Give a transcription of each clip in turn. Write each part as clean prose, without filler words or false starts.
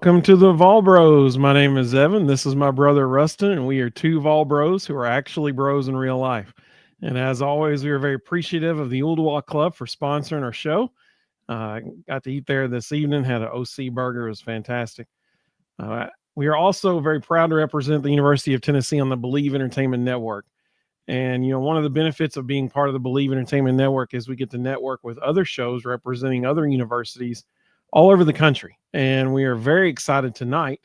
Welcome to the Vol Bros. My name is Evan. This is my brother Ruston, and we are two Vol Bros who are actually bros in real life. And as always, we are very appreciative of the Ooltewah Club for sponsoring our show. Got to eat there this evening, had an OC burger. It was fantastic. We are also very proud to represent the University of Tennessee on the Believe Entertainment Network. And, one of the benefits of being part of the Believe Entertainment Network is we get to network with other shows representing other universities all over the country. And we are very excited tonight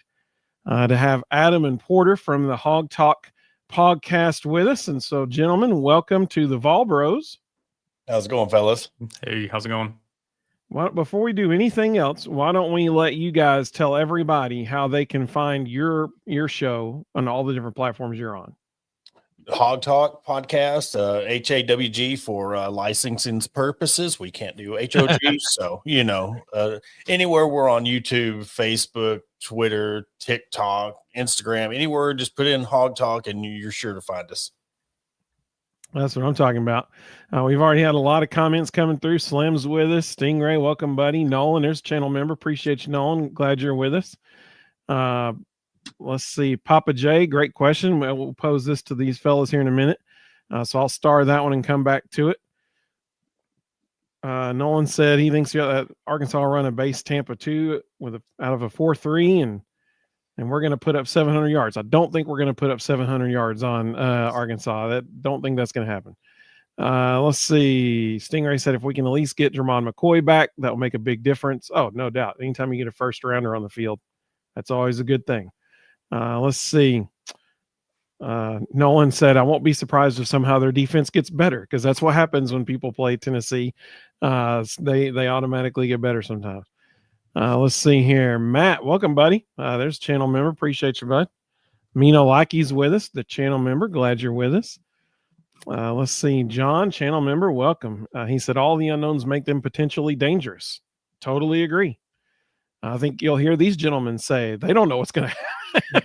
to have Adam and Porter from the Hawg Talk Podcast with us. And so, gentlemen, welcome to the Vol Bros. How's it going, fellas? Hey, how's it going? Well, before we do anything else, why don't we let you guys tell everybody how they can find your show on all the different platforms you're on? Hawg Talk Podcast, HAWG for licensing purposes. We can't do HOG, so anywhere we're on YouTube, Facebook, Twitter, TikTok, Instagram, anywhere, just put in Hawg Talk and you're sure to find us. That's what I'm talking about. We've already had a lot of comments coming through. Slim's with us. Stingray, welcome, buddy. Nolan, there's a channel member. Appreciate you, Nolan. Glad you're with us. Let's see. Papa J, great question. We'll pose this to these fellas here in a minute. So I'll star that one and come back to it. Nolan said he thinks Arkansas will run a base Tampa 2 out of a 4-3, and we're going to put up 700 yards. I don't think we're going to put up 700 yards on Arkansas. Don't think that's going to happen. Let's see. Stingray said if we can at least get Jermon McCoy back, that will make a big difference. Oh, no doubt. Anytime you get a first rounder on the field, that's always a good thing. Let's see. Nolan said, I won't be surprised if somehow their defense gets better, because that's what happens when people play Tennessee. They automatically get better sometimes. Let's see here. Matt, welcome, buddy. There's a channel member. Appreciate you, bud. Mino Lackey's with us, the channel member. Glad you're with us. Let's see. John, channel member, welcome. He said all the unknowns make them potentially dangerous. Totally agree. I think you'll hear these gentlemen say they don't know what's going to happen.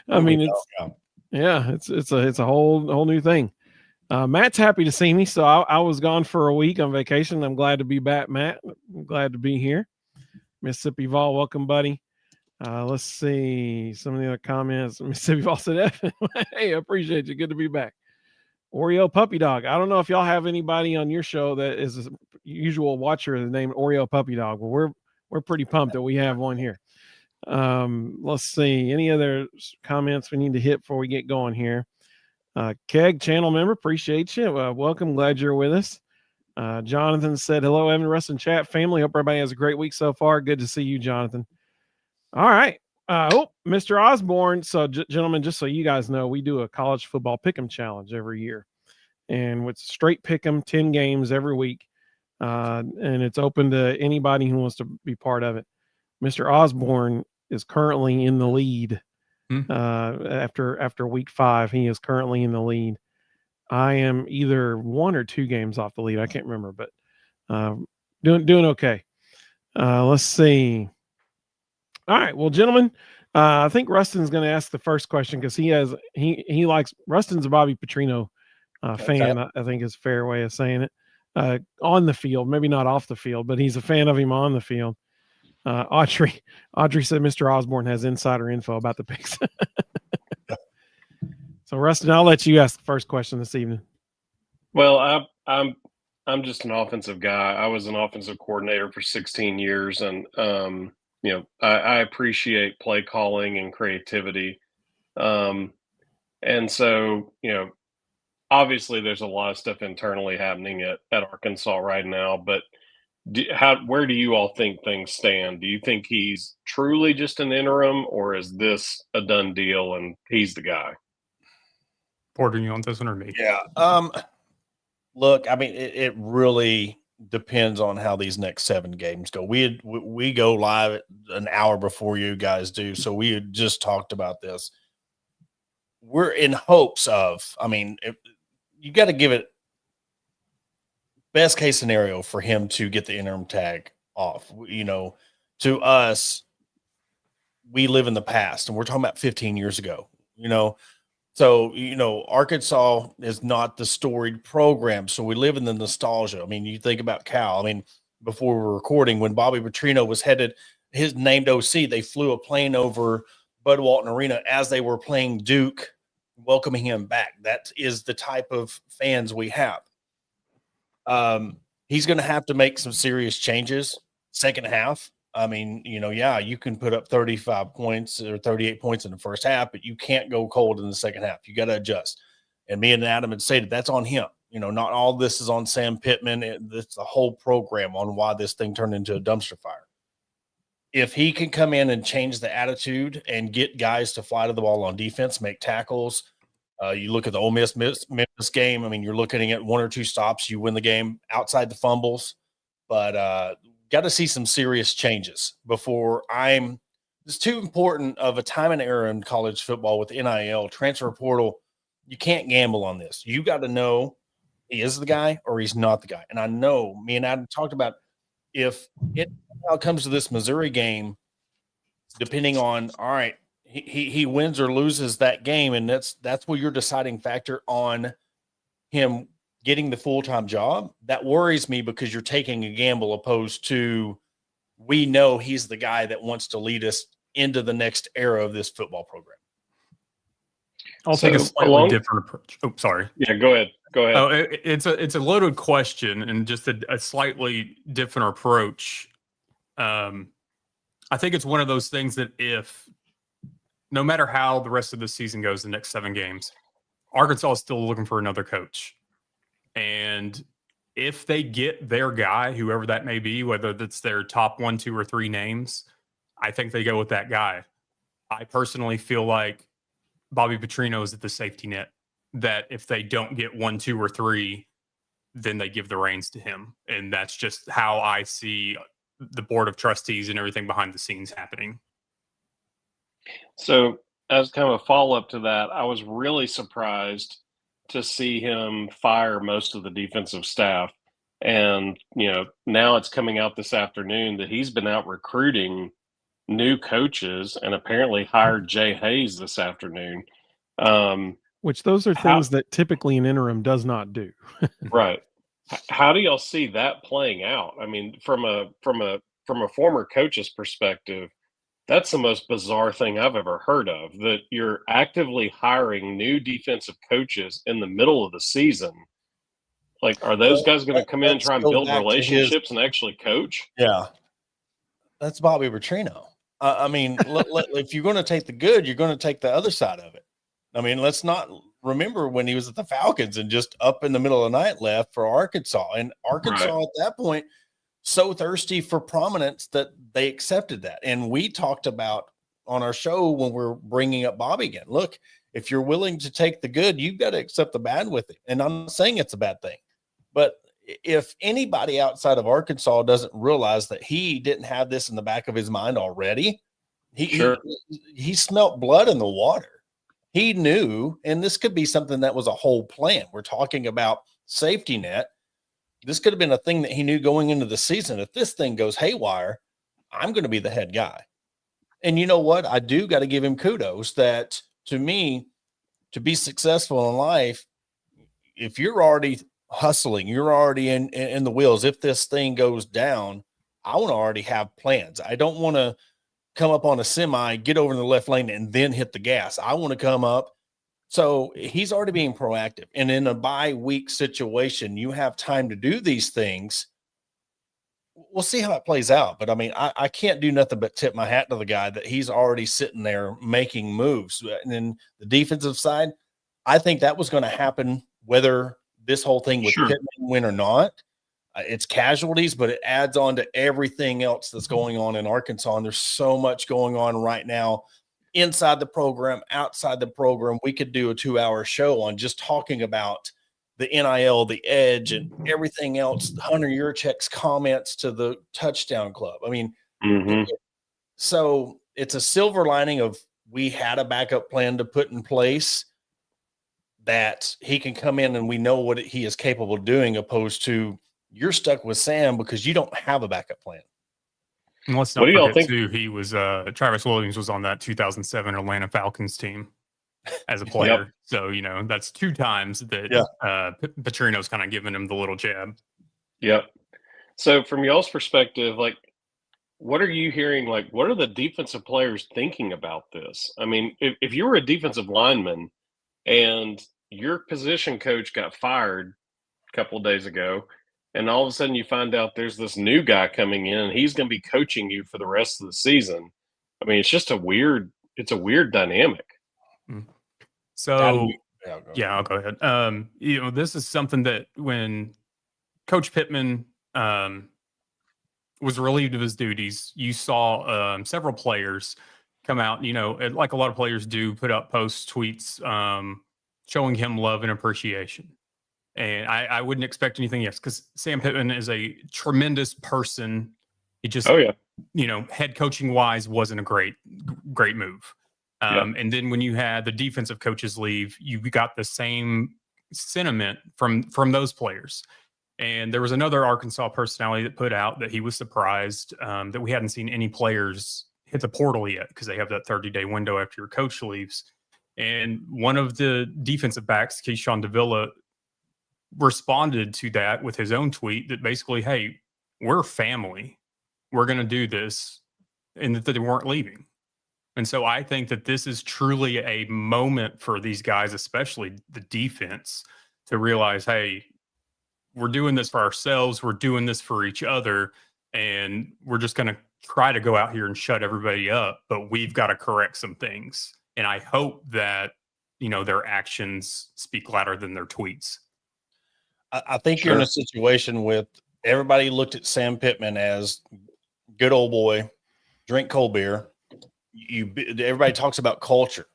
I mean, it's a whole new thing. Matt's happy to see me. So I was gone for a week on vacation. I'm glad to be back, Matt. I'm glad to be here. Mississippi Vol, welcome, buddy. Let's see some of the other comments. Mississippi Vol said, hey, I appreciate you. Good to be back. Oreo Puppy Dog. I don't know if y'all have anybody on your show that is a usual watcher of the name Oreo Puppy Dog. Well, we're pretty pumped that we have one here. Let's see. Any other comments we need to hit before we get going here? Keg, channel member, appreciate you. Welcome. Glad you're with us. Jonathan said, hello, Evan, Ruston chat family. Hope everybody has a great week so far. Good to see you, Jonathan. All right. Mr. Osborne. So, gentlemen, just so you guys know, we do a college football pick'em challenge every year. And with straight pick'em, 10 games every week. And it's open to anybody who wants to be part of it. Mr. Osborne is currently in the lead. After week 5, he is currently in the lead. I am either 1 or 2 games off the lead. I can't remember, but doing okay. Let's see. All right, well, gentlemen, I think Ruston's going to ask the first question because he likes Ruston's a Bobby Petrino fan. I think is a fair way of saying it. On the field, maybe not off the field, but he's a fan of him on the field. Audrey said Mr. Osborne has insider info about the picks. So, Ruston, I'll let you ask the first question this evening. Well, I'm just an offensive guy. I was an offensive coordinator for 16 years, and I appreciate play calling and creativity. And so, obviously there's a lot of stuff internally happening at Arkansas right now, but where do you all think things stand? Do you think he's truly just an interim, or is this a done deal and he's the guy? Porter, you want this one or me? Yeah. Look, I mean, it really depends on how these next 7 games go. We go live an hour before you guys do, so we had just talked about this. We're in hopes of, you got to give it best case scenario for him to get the interim tag off. To us, we live in the past, and we're talking about 15 years ago, So, Arkansas is not the storied program, so we live in the nostalgia. I mean, you think about Cal. I mean, before we were recording, when Bobby Petrino was headed his named OC, they flew a plane over Bud Walton Arena as they were playing Duke, welcoming him back. That is the type of fans we have. He's going to have to make some serious changes second half. I mean, you can put up 35 points or 38 points in the first half, but you can't go cold in the second half. You got to adjust. And me and Adam had stated that's on him. Not all this is on Sam Pittman. It's the whole program on why this thing turned into a dumpster fire. If he can come in and change the attitude and get guys to fly to the ball on defense, make tackles, you look at the Ole Miss Memphis game. I mean, you're looking at 1 or 2 stops, you win the game outside the fumbles. But got to see some serious changes before it's too important of a time and era in college football with NIL, transfer portal. You can't gamble on this. You got to know he is the guy or he's not the guy. And I know me and Adam talked about if it comes to this Missouri game, depending on, all right, he wins or loses that game, and that's where your deciding factor on him getting the full-time job. That worries me because you're taking a gamble opposed to we know he's the guy that wants to lead us into the next era of this football program. I'll take a slightly different approach. Oh, sorry. Yeah, go ahead. Oh, it's a loaded question and just a slightly different approach. I think it's one of those things that if no matter how the rest of the season goes, the next 7 games, Arkansas is still looking for another coach. And if they get their guy, whoever that may be, whether that's their top 1, 2, or 3 names, I think they go with that guy. I personally feel like Bobby Petrino is at the safety net, that if they don't get 1, 2, or 3, then they give the reins to him. And that's just how I see the board of trustees and everything behind the scenes happening. So as kind of a follow-up to that, I was really surprised to see him fire most of the defensive staff. And, now it's coming out this afternoon that he's been out recruiting new coaches and apparently hired Jay Hayes this afternoon. Which those are things that typically an interim does not do. Right. How do y'all see that playing out? I mean, from a former coach's perspective, that's the most bizarre thing I've ever heard of, that you're actively hiring new defensive coaches in the middle of the season. Like, are those guys going to come in and try and build relationships and actually coach? Yeah. That's Bobby Petrino. I mean, if you're going to take the good, you're going to take the other side of it. I mean, let's not remember when he was at the Falcons and just up in the middle of the night left for Arkansas. And Arkansas at that point, so thirsty for prominence that they accepted that. And we talked about on our show when we're bringing up Bobby again, look, if you're willing to take the good, you've got to accept the bad with it. And I'm not saying it's a bad thing, but if anybody outside of Arkansas doesn't realize that he didn't have this in the back of his mind already, he smelt blood in the water. He knew, and this could be something that was a whole plan. We're talking about safety net. This could have been a thing that he knew going into the season. If this thing goes haywire, I'm going to be the head guy. And you know what? I do got to give him kudos that, to me, to be successful in life, if you're already hustling, you're already in the wheels. If this thing goes down, I want to already have plans. I don't want to come up on a semi, get over in the left lane, and then hit the gas. I want to come up. So he's already being proactive. And in a bye-week situation, you have time to do these things. We'll see how it plays out. But, I mean, I can't do nothing but tip my hat to the guy that he's already sitting there making moves. And then the defensive side, I think that was going to happen whether this whole thing with Pittman win or not. It's casualties, but it adds on to everything else that's going on in Arkansas. And there's so much going on right now inside the program, outside the program. We could do a 2-hour show on just talking about the NIL, the edge, and everything else. Hunter Yurchek's comments to the touchdown club. I mean, so it's a silver lining of we had a backup plan to put in place that he can come in and we know what he is capable of doing, opposed to you're stuck with Sam because you don't have a backup plan. And let's not forget too, he was Travis Williams was on that 2007 Atlanta Falcons team as a player. Yep. So, that's 2 times that Petrino's kind of giving him the little jab. Yep. So from y'all's perspective, like, what are you hearing? Like, what are the defensive players thinking about this? I mean, if you were a defensive lineman and your position coach got fired a couple of days ago, and all of a sudden you find out there's this new guy coming in and he's going to be coaching you for the rest of the season. I mean, it's just it's a weird dynamic. So yeah, I'll go ahead. This is something that when Coach Pittman was relieved of his duties, you saw several players come out, like a lot of players do, put up posts, tweets, showing him love and appreciation. And I wouldn't expect anything else because Sam Pittman is a tremendous person. He just, head coaching wise wasn't a great move. And then when you had the defensive coaches leave, you got the same sentiment from those players. And there was another Arkansas personality that put out that he was surprised that we hadn't seen any players hit the portal yet because they have that 30-day window after your coach leaves. And one of the defensive backs, Keyshawn Davila, responded to that with his own tweet that basically, hey, we're family. We're going to do this, and that they weren't leaving. And so I think that this is truly a moment for these guys, especially the defense, to realize, hey, we're doing this for ourselves. We're doing this for each other. And we're just going to try to go out here and shut everybody up. But we've got to correct some things. And I hope that, their actions speak louder than their tweets. I think you're in a situation with everybody looked at Sam Pittman as good old boy, drink cold beer. Everybody talks about culture.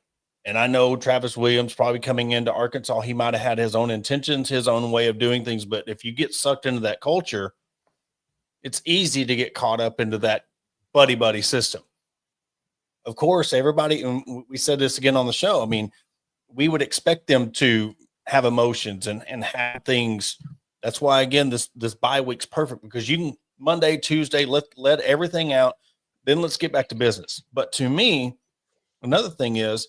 And I know Travis Williams probably coming into Arkansas, he might have had his own intentions, his own way of doing things. But if you get sucked into that culture, it's easy to get caught up into that buddy system. Of course, everybody, and we said this again on the show, I mean, we would expect them to have emotions and have things. That's why, again, this bye week's perfect because you can Monday, Tuesday, let everything out. Then let's get back to business. But to me, another thing is,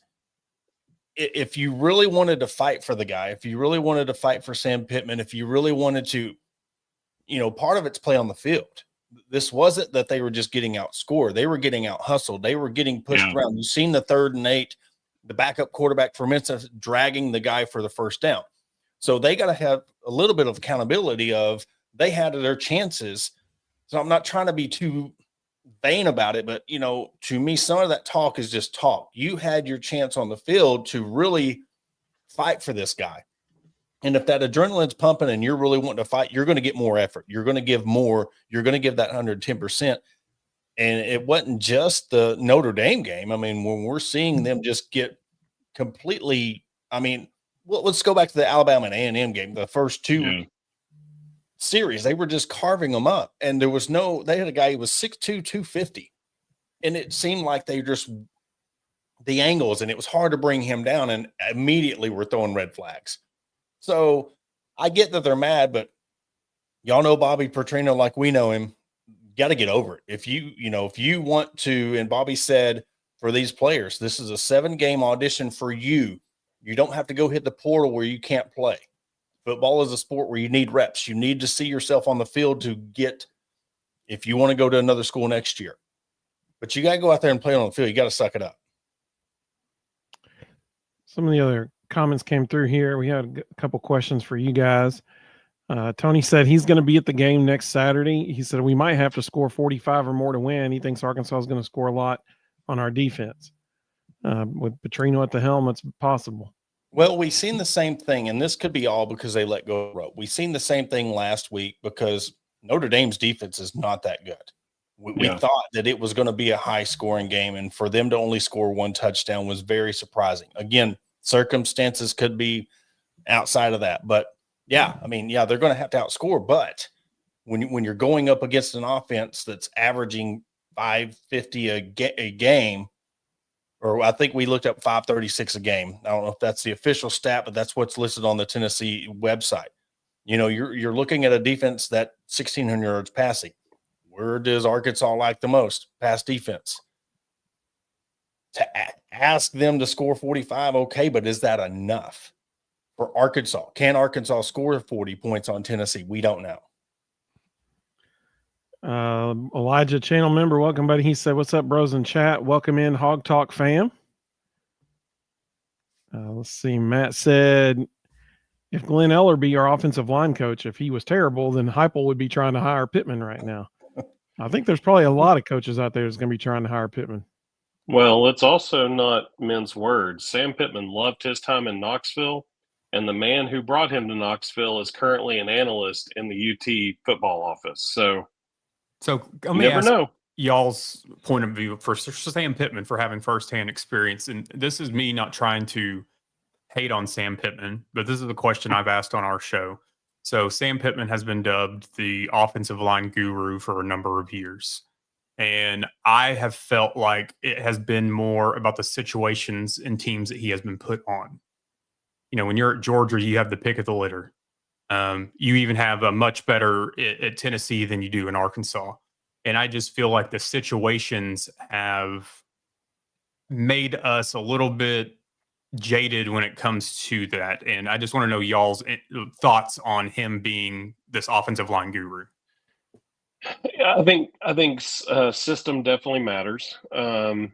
if you really wanted to fight for the guy, if you really wanted to fight for Sam Pittman, if you really wanted to, part of it's play on the field. This wasn't that they were just getting outscored. They were getting out hustled. They were getting pushed around. You've seen the 3rd and 8, the backup quarterback for Memphis dragging the guy for the first down. So they got to have a little bit of accountability of they had their chances. So I'm not trying to be too vain about it, but to me, some of that talk is just talk. You had your chance on the field to really fight for this guy. And if that adrenaline's pumping and you're really wanting to fight, you're going to get more effort. You're going to give more. You're going to give that 110%. And it wasn't just the Notre Dame game. I mean, when we're seeing them just get completely, let's go back to the Alabama and A&M game, the first two series, they were just carving them up. And they had a guy who was 6'2", 250. And it seemed like the angles, and it was hard to bring him down, and immediately we're throwing red flags. So I get that they're mad, but y'all know Bobby Petrino like we know him. Got to get over it. If you want to, and Bobby said for these players, this is a 7-game audition for you. You don't have to go hit the portal where you can't play. Football is a sport where you need reps. You need to see yourself on the field to get, if you want to go to another school next year. But you got to go out there and play on the field. You got to suck it up. Some of the other comments came through here. We had a couple questions for you guys. Tony said he's going to be at the game next Saturday. He said we might have to score 45 or more to win. He thinks Arkansas is going to score a lot on our defense. With Petrino at the helm, it's possible. Well, we've seen the same thing, and this could be all because they let go of rope. We've seen the same thing last week because Notre Dame's defense is not that good. We thought that it was going to be a high-scoring game, and for them to only score 1 touchdown was very surprising. Again, circumstances could be outside of that. But, they're going to have to outscore. But when you're going up against an offense that's averaging 550 a game, or I think we looked up 536 a game. I don't know if that's the official stat, but that's what's listed on the Tennessee website. You're looking at a defense that 1,600 yards passing. Where does Arkansas like the most? Pass defense. To ask them to score 45, okay, but is that enough for Arkansas? Can Arkansas score 40 points on Tennessee? We don't know. Elijah, channel member, welcome, buddy. He said, "What's up, bros in chat? Welcome in, Hawg Talk fam." Let's see. Matt said, "If Glenn Eller be our offensive line coach, if he was terrible, then Heupel would be trying to hire Pittman right now." I think there's probably a lot of coaches out there that's going to be trying to hire Pittman. Well, let's also not mince words. Sam Pittman loved his time in Knoxville, and the man who brought him to Knoxville is currently an analyst in the UT football office. So let you me never ask know. y'all's point of view for Sam Pittman for having firsthand experience. And this is me not trying to hate on Sam Pittman, but this is the question I've asked on our show. So Sam Pittman has been dubbed the offensive line guru for a number of years. And I have felt like it has been more about the situations and teams that he has been put on. You know, when you're at Georgia, you have the pick of the litter. You even have a much better at Tennessee than you do in Arkansas. And I just feel like the situations have made us a little bit jaded when it comes to that. And I just want to know y'all's thoughts on him being this offensive line guru. Yeah, I think system definitely matters. And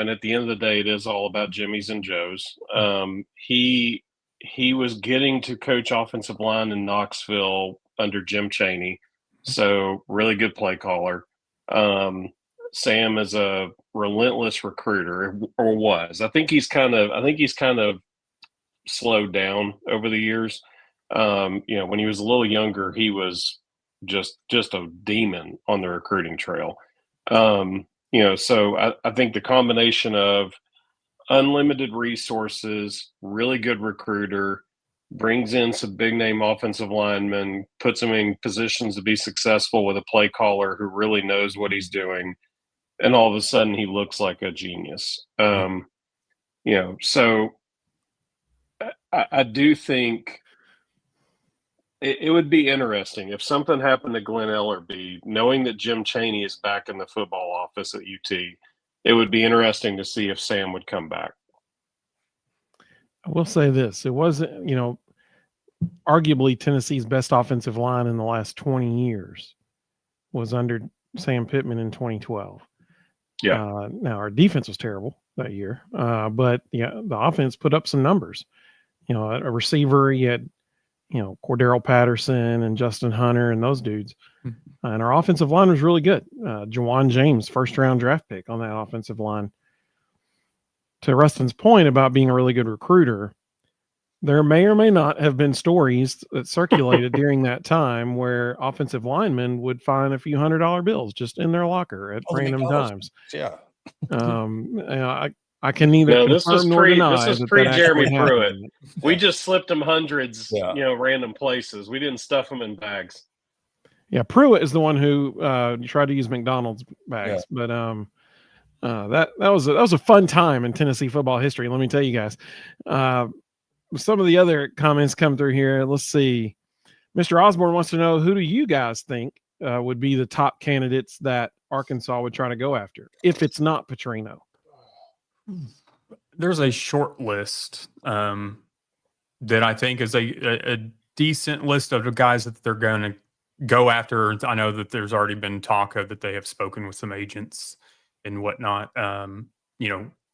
at the end of the day, it is all about Jimmys and Joes. He was getting to coach offensive line in Knoxville under Jim Chaney, so really good play caller. Sam is a relentless recruiter, or was. I think he's kind of slowed down over the years. When he was a little younger, he was just a demon on the recruiting trail. So I think the combination of unlimited resources, really good recruiter, brings in some big name offensive linemen, puts them in positions to be successful with a play caller who really knows what he's doing. And all of a sudden he looks like a genius. So I do think it would be interesting if something happened to Glenn Ellerbe, knowing that Jim Chaney is back in the football office at UT. It would be interesting to see if Sam would come back. I will say this. It wasn't, arguably Tennessee's best offensive line in the last 20 years was under Sam Pittman in 2012. Yeah. Now our defense was terrible that year, but the offense put up some numbers. A receiver, you had, Cordero Patterson and Justin Hunter and those dudes. And our offensive line was really good. Jawan James, first round draft pick on that offensive line. To Rustin's point about being a really good recruiter, there may or may not have been stories that circulated during that time where offensive linemen would find a few $100 bills just in their locker at random times. Yeah. I can neither confirm nor deny. This is pre Jeremy Pruitt. Yeah. We just slipped him hundreds, random places. We didn't stuff them in bags. Yeah, Pruitt is the one who tried to use McDonald's bags, but that was a fun time in Tennessee football history. Let me tell you guys. Some of the other comments come through here. Let's see. Mr. Osborne wants to know, who do you guys think would be the top candidates that Arkansas would try to go after if it's not Petrino? There's a short list that I think is a decent list of the guys that they're going to go after. I know that there's already been talk of that they have spoken with some agents and whatnot.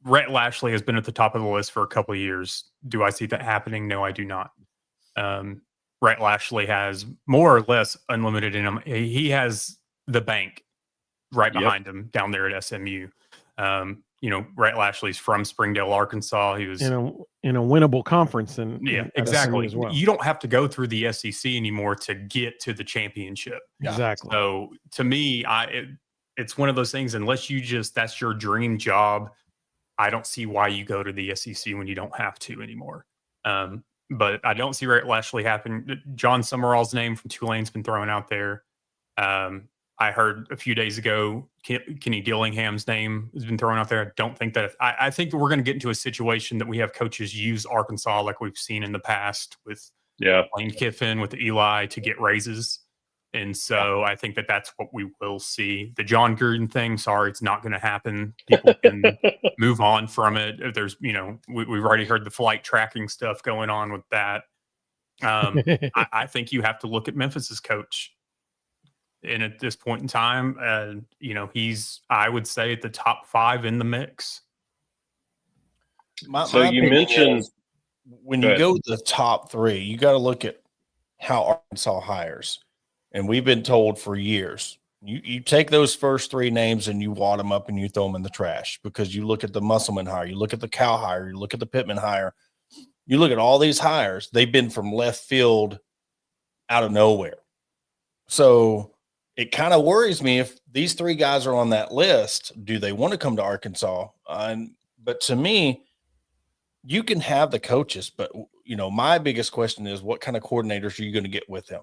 Rhett Lashley has been at the top of the list for a couple of years. Do I see that happening? No, I do not. Rhett Lashley has more or less unlimited in him. He has the bank right behind him down there at SMU. Rhett Lashley's from Springdale, Arkansas. He was in a winnable conference, exactly. As well. You don't have to go through the SEC anymore to get to the championship. Exactly. So to me, it's one of those things. Unless that's your dream job, I don't see why you go to the SEC when you don't have to anymore. But I don't see Rhett Lashley happen. John Summerall's name from Tulane's been thrown out there. I heard a few days ago Kenny Dillingham's name has been thrown out there. I don't think that I think that we're going to get into a situation that we have coaches use Arkansas like we've seen in the past with Lane Kiffin, with Eli, to get raises. And so I think that that's what we will see. The John Gruden thing, sorry, it's not going to happen. People can move on from it. If there's, we've already heard the flight tracking stuff going on with that. I think you have to look at Memphis's coach. And at this point in time, he's, I would say, at the top 5 in the mix. So you mentioned when you go to the top 3, you got to look at how Arkansas hires. And we've been told for years, you take those first 3 names and you wad them up and you throw them in the trash, because you look at the Musselman hire, you look at the Cal hire, you look at the Pittman hire, you look at all these hires, they've been from left field out of nowhere. So it kind of worries me if these 3 guys are on that list, do they want to come to Arkansas? But to me, you can have the coaches, but my biggest question is, what kind of coordinators are you going to get with them?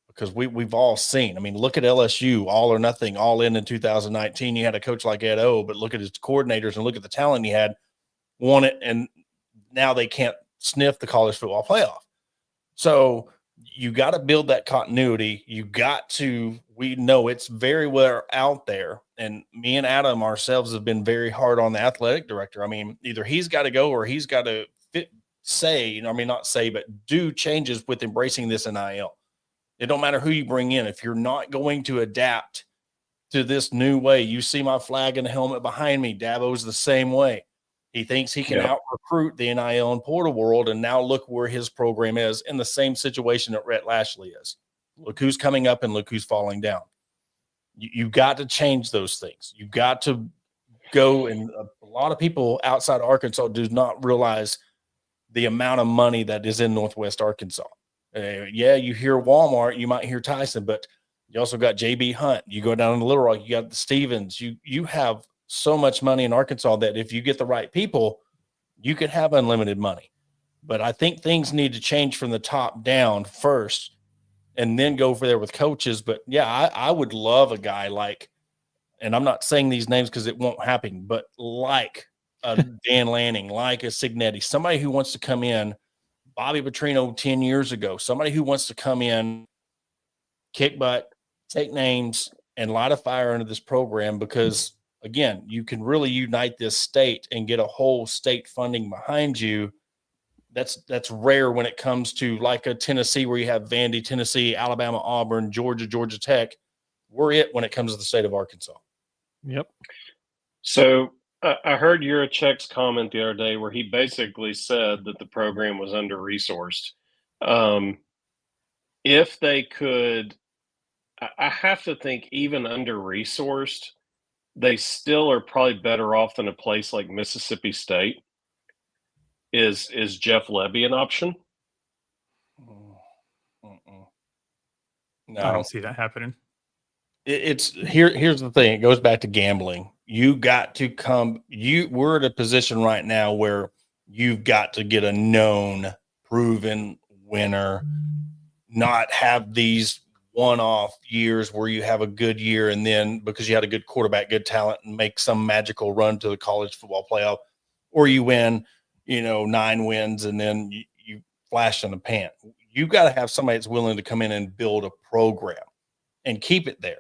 Because we've all seen, I mean, look at LSU, all or nothing, all in 2019. You had a coach like Ed O, but look at his coordinators and look at the talent he had, won it, and now they can't sniff the college football playoff. So you got to build that continuity. We know it's very well out there. And me and Adam ourselves have been very hard on the athletic director. I mean, either he's got to go or he's got to do changes with embracing this NIL. It don't matter who you bring in. If you're not going to adapt to this new way, you see my flag and helmet behind me. Dabo's the same way. He thinks he can out-recruit the NIL and portal world, and now look where his program is, in the same situation that Rhett Lashley is. Look who's coming up and look who's falling down. You've got to change those things. You've got to go, and a lot of people outside Arkansas do not realize the amount of money that is in Northwest Arkansas. You hear Walmart, you might hear Tyson, but you also got J.B. Hunt. You go down to Little Rock, you got the Stevens. You have so much money in Arkansas that if you get the right people, you could have unlimited money. But I think things need to change from the top down first, and then go over there with coaches. But I would love a guy like, and I'm not saying these names because it won't happen, but like a Dan Lanning, like a Signetti, somebody who wants to come in, Bobby Petrino 10 years ago, somebody who wants to come in, kick butt, take names, and light a fire into this program, because again, you can really unite this state and get a whole state funding behind you. That's rare when it comes to like a Tennessee, where you have Vandy, Tennessee, Alabama, Auburn, Georgia Tech. We're it when it comes to the state of Arkansas. Yep. So I heard Yurichek's comment the other day where he basically said that the program was under-resourced. If they could, I have to think, even under-resourced, they still are probably better off than a place like Mississippi State. Is Jeff Lebby an option? No, I don't see that happening. Here's the thing. It goes back to gambling. You got to come. We're at a position right now where you've got to get a known, proven winner, not have these one-off years where you have a good year and then because you had a good quarterback, good talent, and make some magical run to the college football playoff, or you win, 9 wins and then you flash in the pan. You got to have somebody that's willing to come in and build a program and keep it there.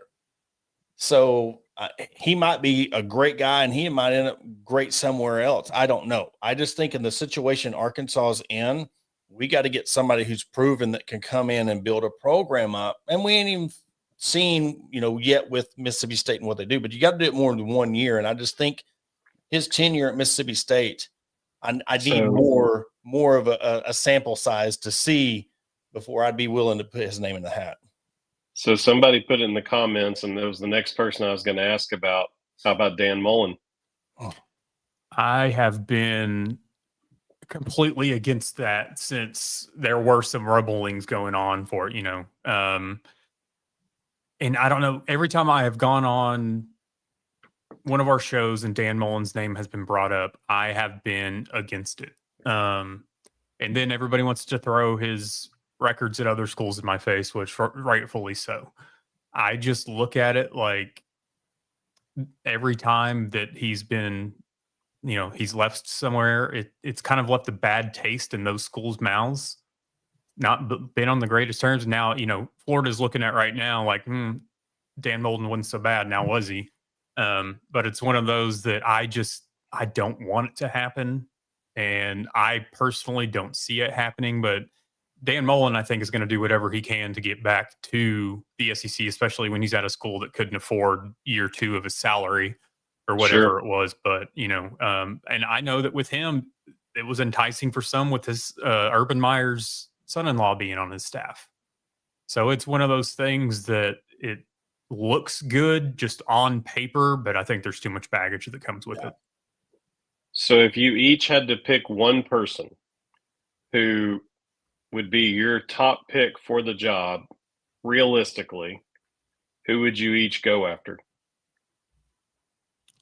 So he might be a great guy and he might end up great somewhere else. I don't know. I just think in the situation Arkansas is in, we got to get somebody who's proven that can come in and build a program up. And we ain't even seen, yet with Mississippi State and what they do, but you got to do it more than 1 year. And I just think his tenure at Mississippi State, I need more of a sample size to see before I'd be willing to put his name in the hat. So somebody put it in the comments, and it was the next person I was going to ask about. How about Dan Mullen? I have been completely against that since there were some rumblings going on for it, and I don't know, every time I have gone on one of our shows and Dan Mullen's name has been brought up, I have been against it. And then everybody wants to throw his records at other schools in my face, which rightfully so. I just look at it like every time that he's been, he's left somewhere, it's kind of left a bad taste in those schools' mouths. Not been on the greatest terms. Now, Florida's looking at right now like, Dan Mullen wasn't so bad. Now was he? But it's one of those that I don't want it to happen. And I personally don't see it happening, but Dan Mullen, I think, is going to do whatever he can to get back to the SEC, especially when he's at a school that couldn't afford year 2 of his salary or whatever it was. But, and I know that with him, it was enticing for some with his Urban Meyer's son-in-law being on his staff. So it's one of those things that it looks good just on paper, but I think there's too much baggage that comes with it. So if you each had to pick one person who would be your top pick for the job, realistically, who would you each go after?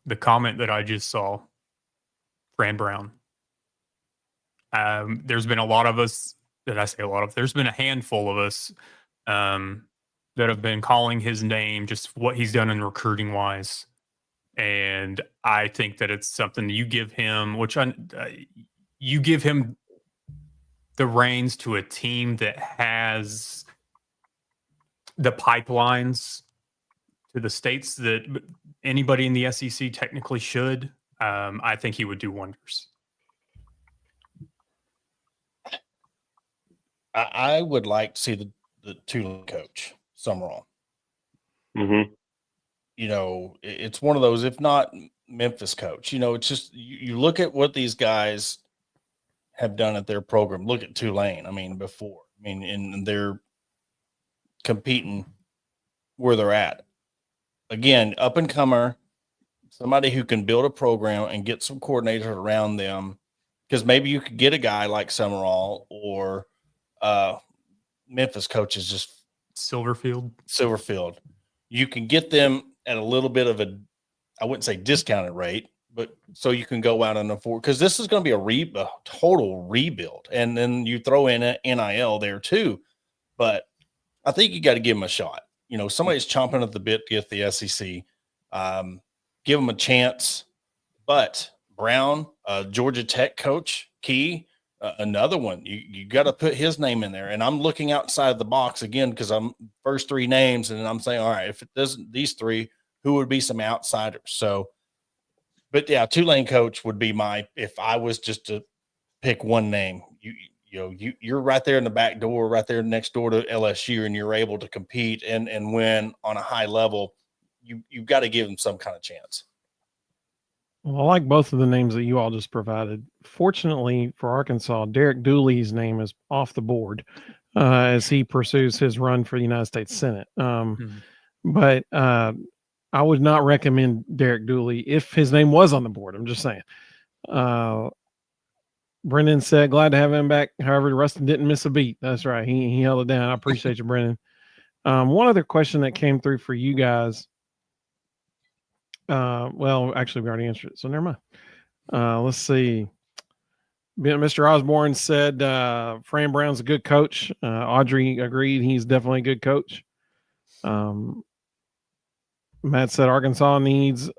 The comment that I just saw, Fran Brown. There's been a lot of us, there's been a handful of us that have been calling his name, just what he's done in recruiting wise. And I think that it's something you give him, you give him the reins to a team that has the pipelines to the states that anybody in the SEC technically should. I think he would do wonders. I would like to see the Tulane coach, Summerall. Mm-hmm. It's one of those, if not Memphis coach, it's just, you look at what these guys have done at their program. Look at Tulane. And they're competing where they're at. Again, up and comer, somebody who can build a program and get some coordinators around them. Because maybe you could get a guy like Summerall or Memphis coaches, just Silverfield. You can get them at a little bit of I wouldn't say discounted rate, but so you can go out and afford, because this is going to be a total rebuild. And then you throw in an NIL there too. But I think you got to give them a shot. Somebody's chomping at the bit to get the SEC. Give them a chance. But Brown, Georgia Tech coach, Key, another one. You got to put his name in there. And I'm looking outside the box again, because I'm first 3 names, and I'm saying, all right, if it doesn't, these 3, who would be some outsiders? So, but yeah, Tulane coach would be if I was just to pick one name. You're right there in the back door, right there next door to LSU, and you're able to compete and win on a high level. You've got to give them some kind of chance. Well, I like both of the names that you all just provided. Fortunately for Arkansas, Derek Dooley's name is off the board as he pursues his run for the United States Senate. But I would not recommend Derek Dooley if his name was on the board. I'm just saying. Brendan said, glad to have him back. However, Ruston didn't miss a beat. That's right. He held it down. I appreciate you, Brendan. One other question that came through for you guys. Well, actually, we already answered it, so never mind. Let's see. Mr. Osborne said Fran Brown's a good coach. Audrey agreed. He's definitely a good coach. Matt said Arkansas needs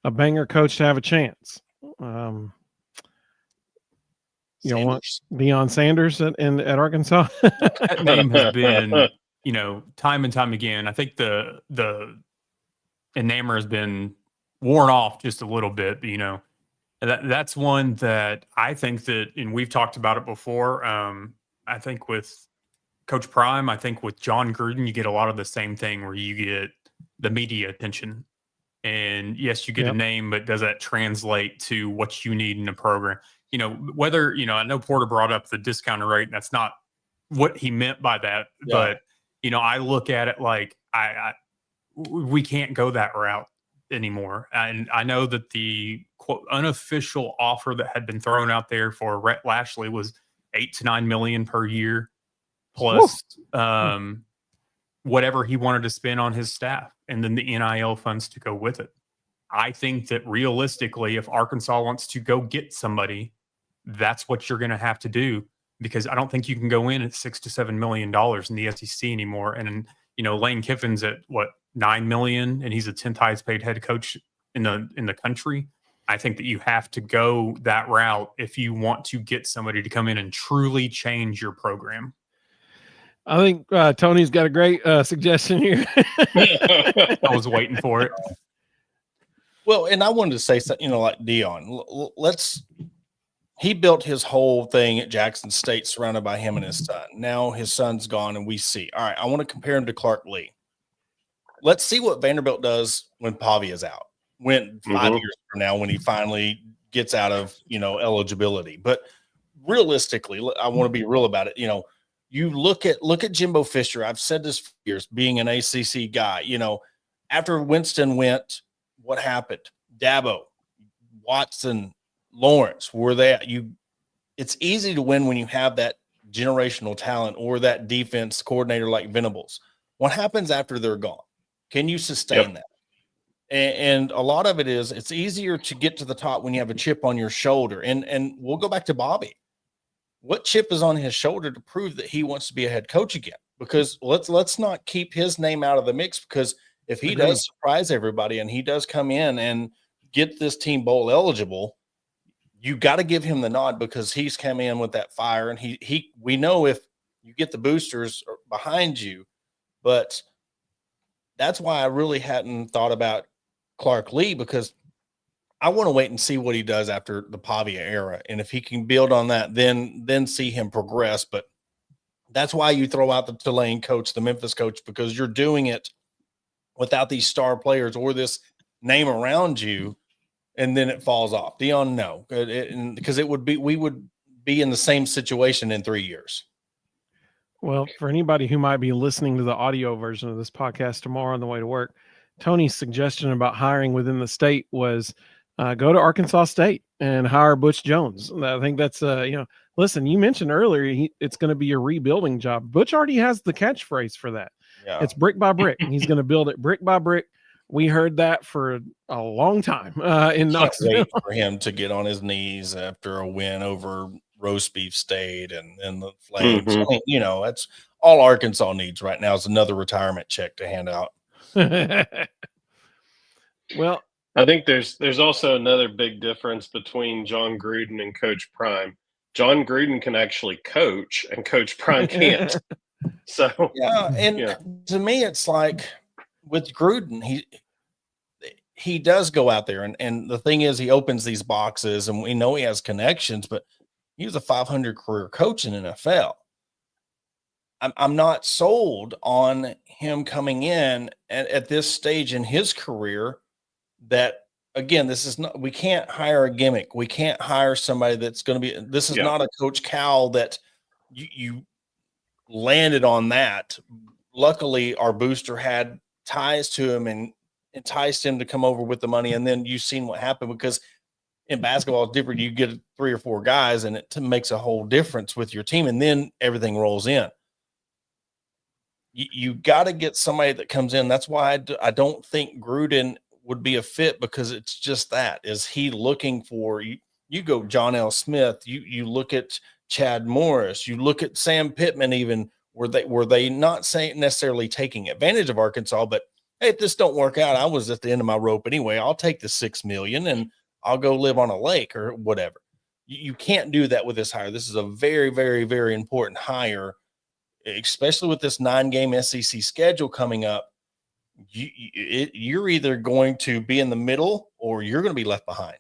a banger coach to have a chance. You don't want Deion Sanders at Arkansas? That name has been, time and time again. I think the enamor has been worn off just a little bit, but, that's one that I think that, and we've talked about it before. I think with Coach Prime, I think with John Gruden, you get a lot of the same thing where you get the media attention. And yes, you get a name, but does that translate to what you need in a program? Whether, I know Porter brought up the discounted rate, and that's not what he meant by that. Yeah. But, I look at it like we can't go that route anymore. And I know that the quote unofficial offer that had been thrown out there for Rhett Lashley was $8 to $9 million per year plus whatever he wanted to spend on his staff, and then the NIL funds to go with it. I think that realistically, if Arkansas wants to go get somebody, that's what you're going to have to do, because I don't think you can go in at $6 to $7 million in the SEC anymore. And Lane Kiffin's at $9 million, and he's the 10th highest paid head coach in the country. I think that you have to go that route if you want to get somebody to come in and truly change your program. I think Tony's got a great suggestion here. I was waiting for it. Well, and I wanted to say something, like Deion. Let's he built his whole thing at Jackson State surrounded by him and his son. Now his son's gone, and we see. All right, I want to compare him to Clark Lee. Let's see what Vanderbilt does when Pavia's out. When 5 years from now, when he finally gets out of eligibility. But realistically, I want to be real about it. You look at Jimbo Fisher. I've said this for years, being an ACC guy. After Winston went, what happened? Dabo, Watson, Lawrence, were they? It's easy to win when you have that generational talent or that defense coordinator like Venables. What happens after they're gone? Can you sustain that? And a lot of it is it's easier to get to the top when you have a chip on your shoulder. And we'll go back to Bobby. What chip is on his shoulder to prove that he wants to be a head coach again? Because let's not keep his name out of the mix, because if he does surprise everybody and he does come in and get this team bowl eligible, you got to give him the nod, because he's come in with that fire, and we know if you get the boosters behind you. But that's why I really hadn't thought about Clark Lee, because I want to wait and see what he does after the Pavia era. And if he can build on that, then see him progress. But that's why you throw out the Tulane coach, the Memphis coach, because you're doing it without these star players or this name around you, and then it falls off. Dion, no, because we would be in the same situation in 3 years. Well, for anybody who might be listening to the audio version of this podcast tomorrow on the way to work, Tony's suggestion about hiring within the state was go to Arkansas State and hire Butch Jones. I think that's, listen, you mentioned earlier, it's going to be a rebuilding job. Butch already has the catchphrase for that. Yeah. It's brick by brick. He's going to build it brick by brick. We heard that for a long time in Knoxville. Wait for him to get on his knees after a win over Roast Beef State and the Flames. I mean, that's all Arkansas needs right now is another retirement check to hand out. Well, I think there's also another big difference between John Gruden and Coach Prime. John Gruden can actually coach, and Coach Prime can't. So to me, it's like with Gruden, he does go out there, and the thing is, he opens these boxes, and we know he has connections, but he was a 500 career coach in NFL. I'm not sold on him coming in at this stage in his career. That, again, this is not, we can't hire a gimmick. We can't hire somebody that's going to be, this is not a Coach Cal that you landed on that. Luckily, our booster had ties to him and enticed him to come over with the money. And then you've seen what happened, because in basketball it's different. You get 3 or 4 guys and it makes a whole difference with your team, and then everything rolls in. You got to get somebody that comes in. That's why I don't think Gruden would be a fit, because it's just that. Is he looking for you go John L. Smith, you look at Chad Morris, you look at Sam Pittman, even were they not saying necessarily taking advantage of Arkansas, but hey, if this don't work out, I was at the end of my rope anyway. I'll take the $6 million and I'll go live on a lake or whatever. You can't do that with this hire. This is a very, very, very important hire, especially with this 9-game SEC schedule coming up. You're either going to be in the middle or you're going to be left behind.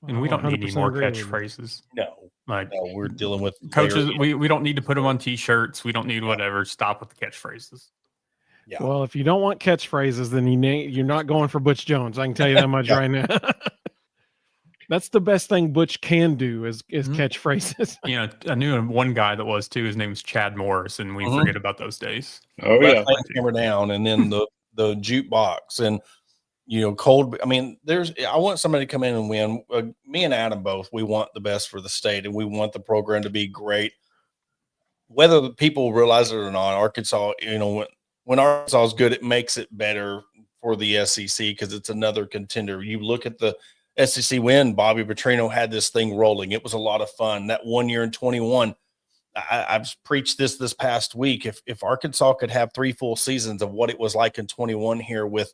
And we don't need any more catchphrases. No, we're dealing with coaches. We don't need to put them on T-shirts. We don't need whatever. Stop with the catchphrases. Yeah. Well, if you don't want catchphrases, then you're not going for Butch Jones. I can tell you that much right now. That's the best thing Butch can do is catchphrases. I knew one guy that was too. His name was Chad Morris, and we forget about those days. Oh yeah, hammer down, and then the jukebox, and cold. I mean, I want somebody to come in and win. Me and Adam both. We want the best for the state, and we want the program to be great. Whether the people realize it or not, Arkansas. When Arkansas is good, it makes it better for the SEC, because it's another contender. You look at the SEC win, Bobby Petrino had this thing rolling. It was a lot of fun. That 1 year in 21, I've preached this past week. If Arkansas could have 3 full seasons of what it was like in 21 here, with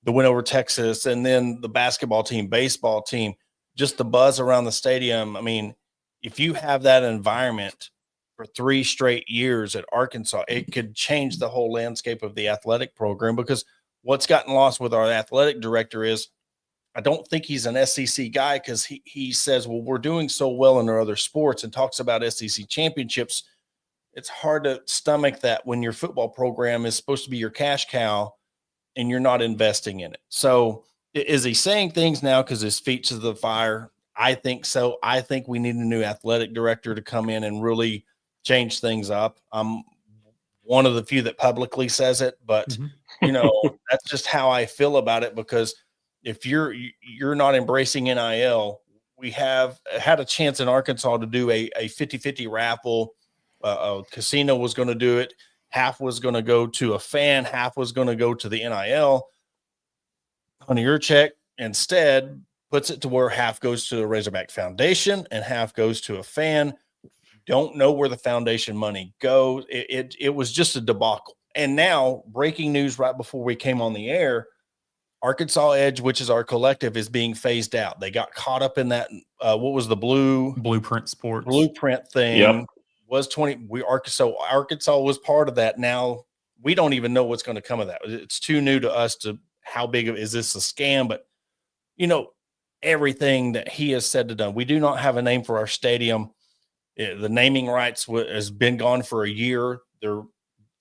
the win over Texas and then the basketball team, baseball team, just the buzz around the stadium. I mean, if you have that environment for 3 straight years at Arkansas, it could change the whole landscape of the athletic program, because what's gotten lost with our athletic director is I don't think he's an SEC guy because he says, well, we're doing so well in our other sports and talks about SEC championships. It's hard to stomach that when your football program is supposed to be your cash cow and you're not investing in it. So is he saying things now because his feet to the fire? I think so. I think we need a new athletic director to come in and really change things up. I'm one of the few that publicly says it, but that's just how I feel about it, because if you're not embracing NIL, we have had a chance in Arkansas to do a 50-50 raffle. A casino was going to do it. Half was going to go to a fan. Half was going to go to the NIL. Honey Yurchek instead puts it to where half goes to the Razorback Foundation and half goes to a fan. Don't know where the foundation money goes. It was just a debacle. And now, breaking news right before we came on the air, Arkansas Edge, which is our collective, is being phased out. They got caught up in that. What was the Blueprint Sports Blueprint thing? Yep. Was 20. Arkansas was part of that. Now we don't even know what's going to come of that. It's too new to us to how big of is this a scam? But everything that he has said to done. We do not have a name for our stadium. The naming rights has been gone for a year. They're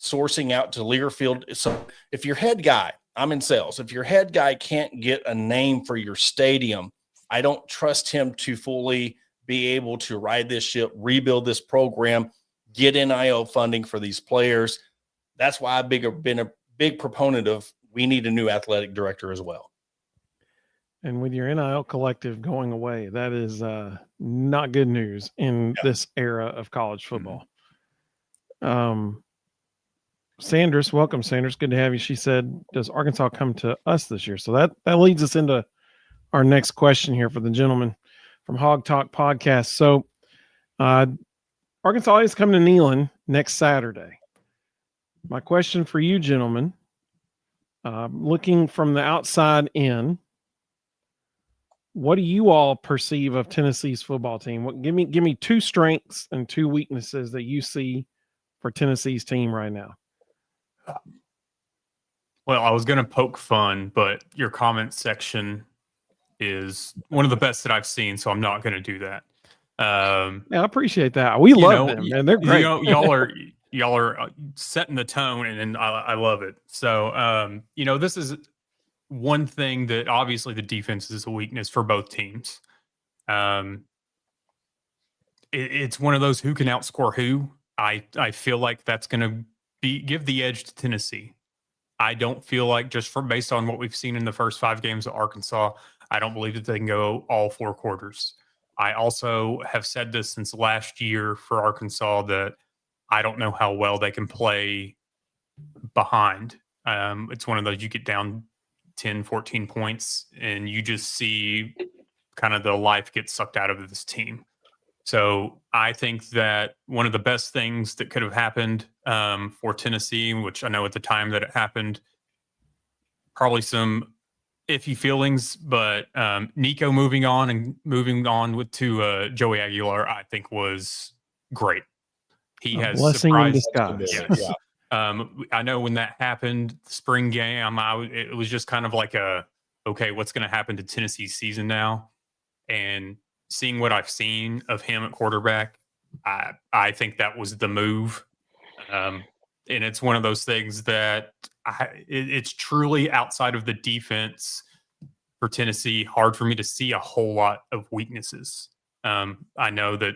sourcing out to Learfield. So if your head guy, I'm in sales, if your head guy can't get a name for your stadium, I don't trust him to fully be able to ride this ship, rebuild this program, get NIL funding for these players. That's why I've been a big proponent of we need a new athletic director as well. And with your NIL collective going away, that is not good news in this era of college football. Sanders, welcome, Sanders. Good to have you. She said, does Arkansas come to us this year? So that leads us into our next question here for the gentleman from Hawg Talk Podcast. So Arkansas is coming to Neyland next Saturday. My question for you, gentlemen, looking from the outside in, what do you all perceive of Tennessee's football team? Give me two strengths and two weaknesses that you see for Tennessee's team right now. Well, I was going to poke fun, but your comment section is one of the best that I've seen, so I'm not going to do that. Yeah, I appreciate that. We love them, man. They're great. Y'all are setting the tone, and I love it. So, this is one thing that obviously the defense is a weakness for both teams. It's one of those who can outscore who. I feel like that's going to give the edge to Tennessee. I don't feel like, just based on what we've seen in the first 5 games of Arkansas, I don't believe that they can go all 4 quarters. I also have said this since last year for Arkansas that I don't know how well they can play behind. It's one of those, you get down 10, 14 points and you just see kind of the life get sucked out of this team. So I think that one of the best things that could have happened for Tennessee, which I know at the time that it happened, probably some iffy feelings, but Nico moving on to Joey Aguilar, I think was great. He has blessing in surprised. disguise. Yes. I know when that happened, the spring game, it was just kind of like okay, what's going to happen to Tennessee's season now? And seeing what I've seen of him at quarterback, I think that was the move. And it's one of those things that it's truly outside of the defense for Tennessee, hard for me to see a whole lot of weaknesses. I know that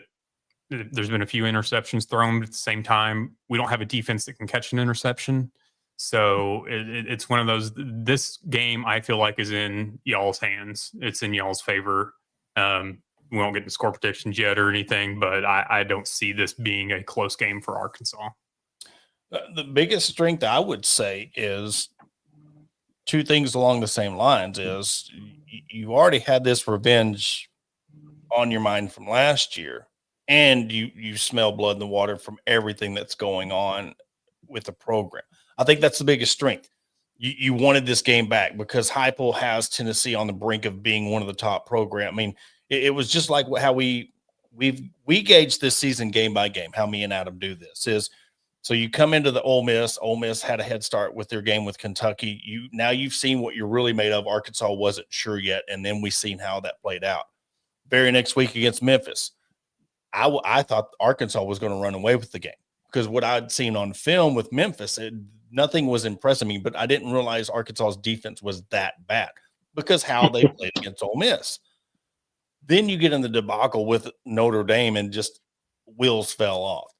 there's been a few interceptions thrown, but at the same time, we don't have a defense that can catch an interception. So it's one of those, this game I feel like is in y'all's hands. It's in y'all's favor. We won't get into score predictions yet or anything, but I don't see this being a close game for Arkansas. The biggest strength I would say is 2 things along the same lines is you already had this revenge on your mind from last year, and you smell blood in the water from everything that's going on with the program. I think that's the biggest strength. You wanted this game back because Heupel has Tennessee on the brink of being one of the top programs. I mean, it was just like how we gauge this season game by game. How me and Adam do this is So you come into the Ole Miss. Ole Miss had a head start with their game with Kentucky. You've seen what you're really made of. Arkansas wasn't sure yet, and then we seen how that played out. Very next week against Memphis, I thought Arkansas was going to run away with the game because what I'd seen on film with Memphis, nothing was impressing me, but I didn't realize Arkansas's defense was that bad because how they played against Ole Miss. Then you get in the debacle with Notre Dame and just wheels fell off.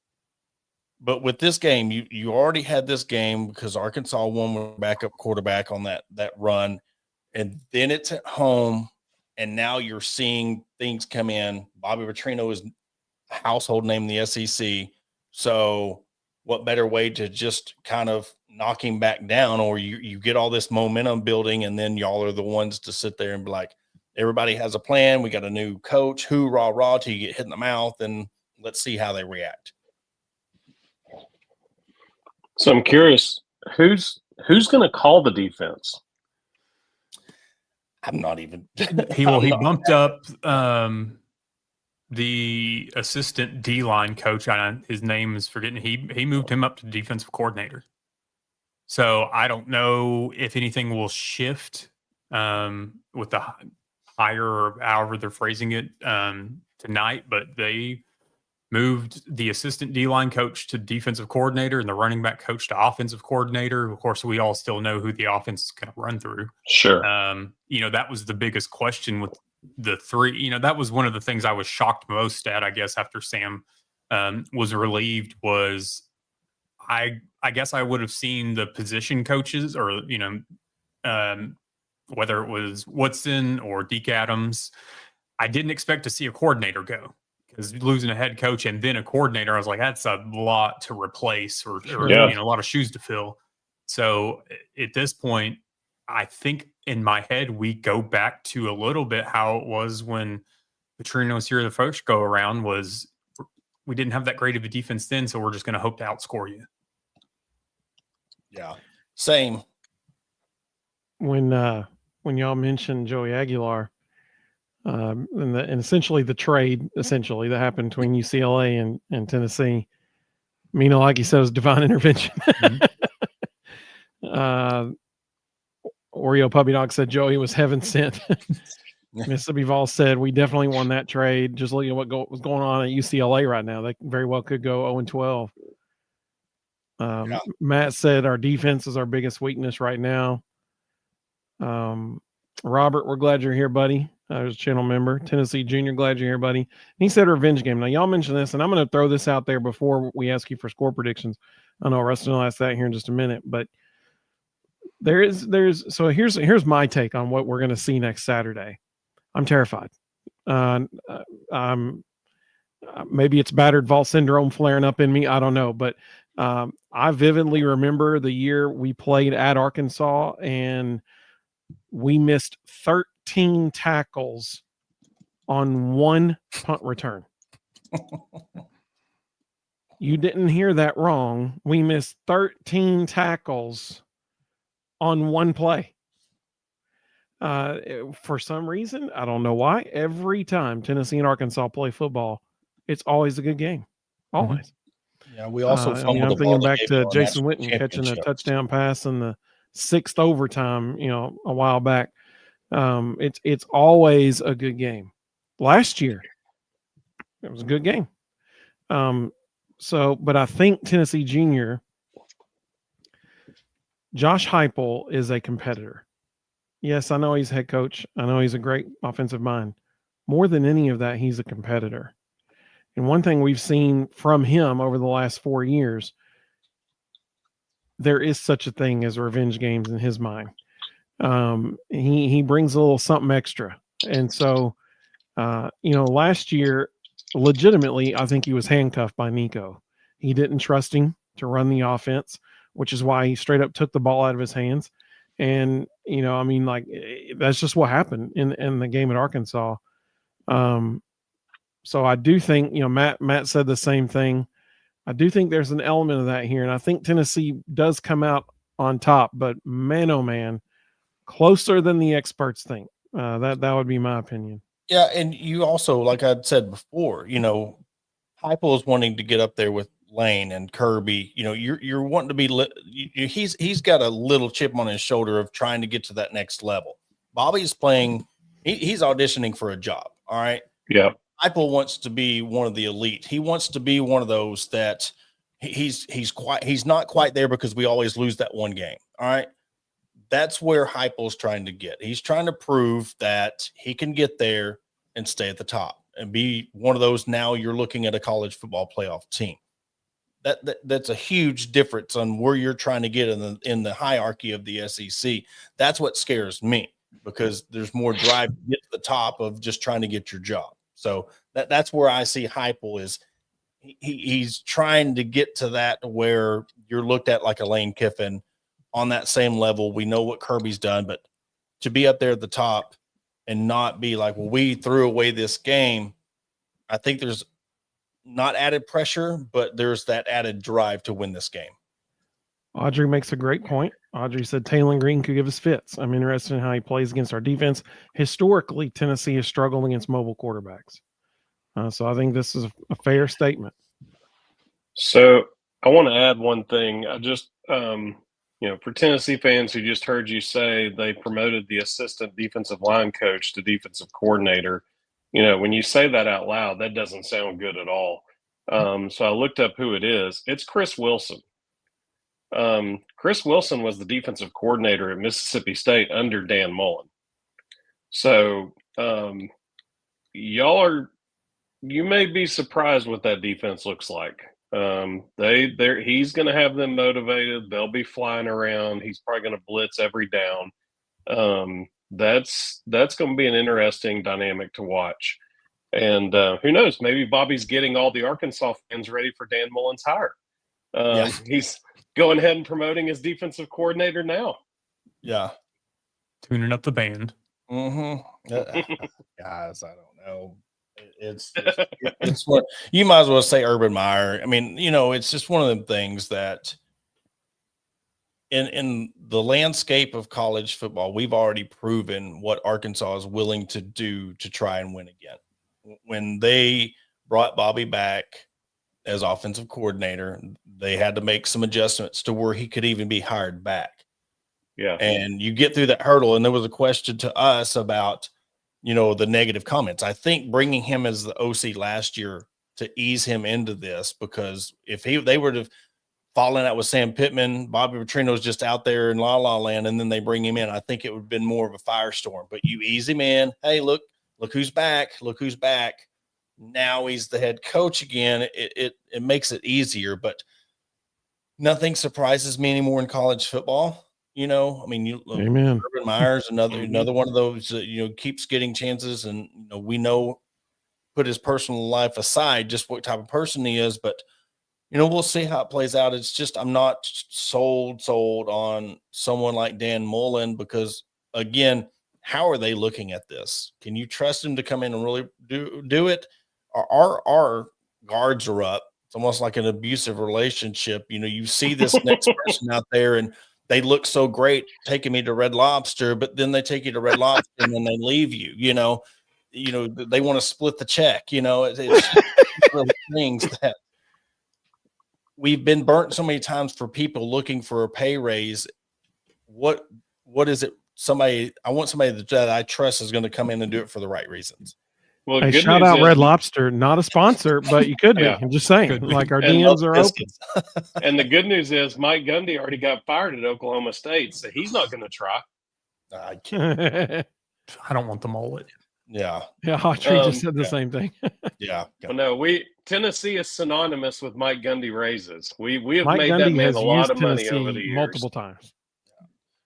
But with this game, you already had this game because Arkansas won with a backup quarterback on that run. And then it's at home, and now you're seeing things come in. Bobby Petrino is a household name in the SEC. So what better way to just kind of knock him back down, or you get all this momentum building, and then y'all are the ones to sit there and be like, everybody has a plan. We got a new coach. Hoorah, rah, till you get hit in the mouth, and let's see how they react. So I'm curious, who's going to call the defense? I'm not even. He bumped up the assistant D-line coach. His name is forgetting. He moved him up to defensive coordinator. So I don't know if anything will shift with the hire or however they're phrasing it tonight, but they moved the assistant D-line coach to defensive coordinator and the running back coach to offensive coordinator. Of course, we all still know who the offense is going to run through. Sure. That was the biggest question with the three. That was one of the things I was shocked most at, I guess, after Sam was relieved was I guess I would have seen the position coaches or, whether it was Woodson or Deke Adams. I didn't expect to see a coordinator go. Because losing a head coach and then a coordinator, I was like, that's a lot to replace or a lot of shoes to fill. So at this point, I think in my head, we go back to a little bit how it was when Petrino was here the first go around was we didn't have that great of a defense then, so we're just going to hope to outscore you. Yeah, same. When y'all mentioned Joey Aguilar, and essentially the trade that happened between UCLA and Tennessee, like you said, it was divine intervention. Mm-hmm. Oreo Puppy Dog said Joey was heaven sent. Mississippi Vol said we definitely won that trade. Just looking at what was going on at UCLA right now, they very well could go 0-12. Matt said our defense is our biggest weakness right now. Robert, we're glad you're here, buddy. There's a channel member. Tennessee Junior, glad you're here, buddy. And he said revenge game. Now, y'all mentioned this, and I'm going to throw this out there before we ask you for score predictions. I know Ruston will ask that here in just a minute, but so here's my take on what we're going to see next Saturday. I'm terrified. Maybe it's battered Vol syndrome flaring up in me. I don't know, but I vividly remember the year we played at Arkansas and we missed 13 tackles on one punt return. You didn't hear that wrong. We missed 13 tackles on one play. For some reason, I don't know why, every time Tennessee and Arkansas play football, it's always a good game. Always. Yeah, we also I'm thinking back to Jason Witten catching a touchdown pass in the 6th overtime, a while back. It's always a good game. Last year, it was a good game. But I think Tennessee Junior, Josh Heupel is a competitor. Yes, I know he's head coach. I know he's a great offensive mind. More than any of that, he's a competitor. And one thing we've seen from him over the last 4 years, there is such a thing as revenge games in his mind. He brings a little something extra. And so, last year, legitimately, I think he was handcuffed by Nico. He didn't trust him to run the offense, which is why he straight up took the ball out of his hands. And, that's just what happened in the game at Arkansas. So I do think, Matt said the same thing. I do think there's an element of that here. And I think Tennessee does come out on top, but man, oh man, closer than the experts think. That would be my opinion. Yeah. And you also, like I said before, Heupel is wanting to get up there with Lane and Kirby, you're wanting to be he's got a little chip on his shoulder of trying to get to that next level. Bobby's playing, he's auditioning for a job. All right. Yeah. Heupel wants to be one of the elite. He wants to be one of those that he's not quite there because we always lose that one game. All right. That's where Heupel's trying to get. He's trying to prove that he can get there and stay at the top and be one of those. Now you're looking at a college football playoff team. That's a huge difference on where you're trying to get in the hierarchy of the SEC. That's what scares me, because there's more drive to get to the top of just trying to get your job. So that's where I see Heupel is he's trying to get to that where you're looked at like a Lane Kiffin on that same level. We know what Kirby's done, but to be up there at the top and not be like, well, we threw away this game. I think there's not added pressure, but there's that added drive to win this game. Audrey makes a great point. Audrey said Taylor Green could give us fits. I'm interested in how he plays against our defense. Historically, Tennessee has struggled against mobile quarterbacks. So I think this is a fair statement. So I want to add one thing. I just, for Tennessee fans who just heard you say they promoted the assistant defensive line coach to defensive coordinator, when you say that out loud, that doesn't sound good at all. So I looked up who it is. It's Chris Wilson. Chris Wilson was the defensive coordinator at Mississippi State under Dan Mullen. So you may be surprised what that defense looks like. He's going to have them motivated. They'll be flying around. He's probably going to blitz every down. That's going to be an interesting dynamic to watch. And who knows, maybe Bobby's getting all the Arkansas fans ready for Dan Mullen's hire. He's going ahead and promoting his defensive coordinator now. Yeah. Tuning up the band. Mm-hmm. Guys, I don't know. It's what you might as well say Urban Meyer. I mean, it's just one of them things that in the landscape of college football, we've already proven what Arkansas is willing to do to try and win again. When they brought Bobby back as offensive coordinator, they had to make some adjustments to where he could even be hired back. Yeah. And you get through that hurdle. And there was a question to us about, the negative comments. I think bringing him as the OC last year to ease him into this, because if they were to fall out with Sam Pittman, Bobby Petrino's just out there in La La Land, and then they bring him in, I think it would have been more of a firestorm. But you ease him in. Hey, look who's back. Look who's back. Now he's the head coach again. It makes it easier, but nothing surprises me anymore in college football. Amen. Urban Meyer's another one of those keeps getting chances, and we know, put his personal life aside, just what type of person he is. But we'll see how it plays out. It's just I'm not sold on someone like Dan Mullen, because again, how are they looking at this? Can you trust him to come in and really do it? Our guards are up. It's almost like an abusive relationship. You see this next person out there, and they look so great taking me to Red Lobster, but then they take you to Red Lobster and then they leave you. They want to split the check. It's things that we've been burnt so many times for people looking for a pay raise. What is it? I want somebody that I trust is going to come in and do it for the right reasons. Well, hey, shout out Red Lobster, not a sponsor, but you could be. Yeah. I'm just saying, like our DMs are open. And the good news is Mike Gundy already got fired at Oklahoma State, so he's not going to try. I can't. I don't want the mullet. Yeah. Yeah, Audrey just said the same thing. Yeah. Well, no, Tennessee is synonymous with Mike Gundy raises. We have Mike made Gundy that man has a lot used of money Tennessee over the years. multiple times.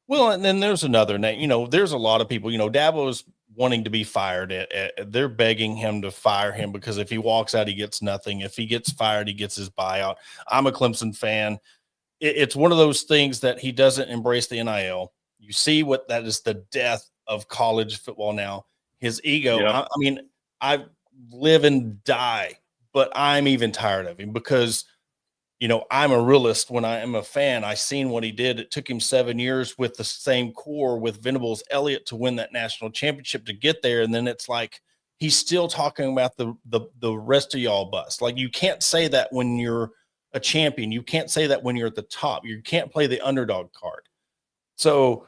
Well, and then there's another name. There's a lot of people. Dabo's wanting to be fired. They're begging him to fire him because if he walks out, he gets nothing. If he gets fired, he gets his buyout. I'm a Clemson fan. It's one of those things that he doesn't embrace the NIL. You see what that is, the death of college football now. His ego. Yeah. I live and die, but I'm even tired of him because I'm a realist. When I am a fan, I seen what he did. It took him 7 years with the same core with Venables Elliott to win that national championship to get there. And then it's like, he's still talking about the rest of y'all bust. Like, you can't say that when you're a champion. You can't say that when you're at the top. You can't play the underdog card. So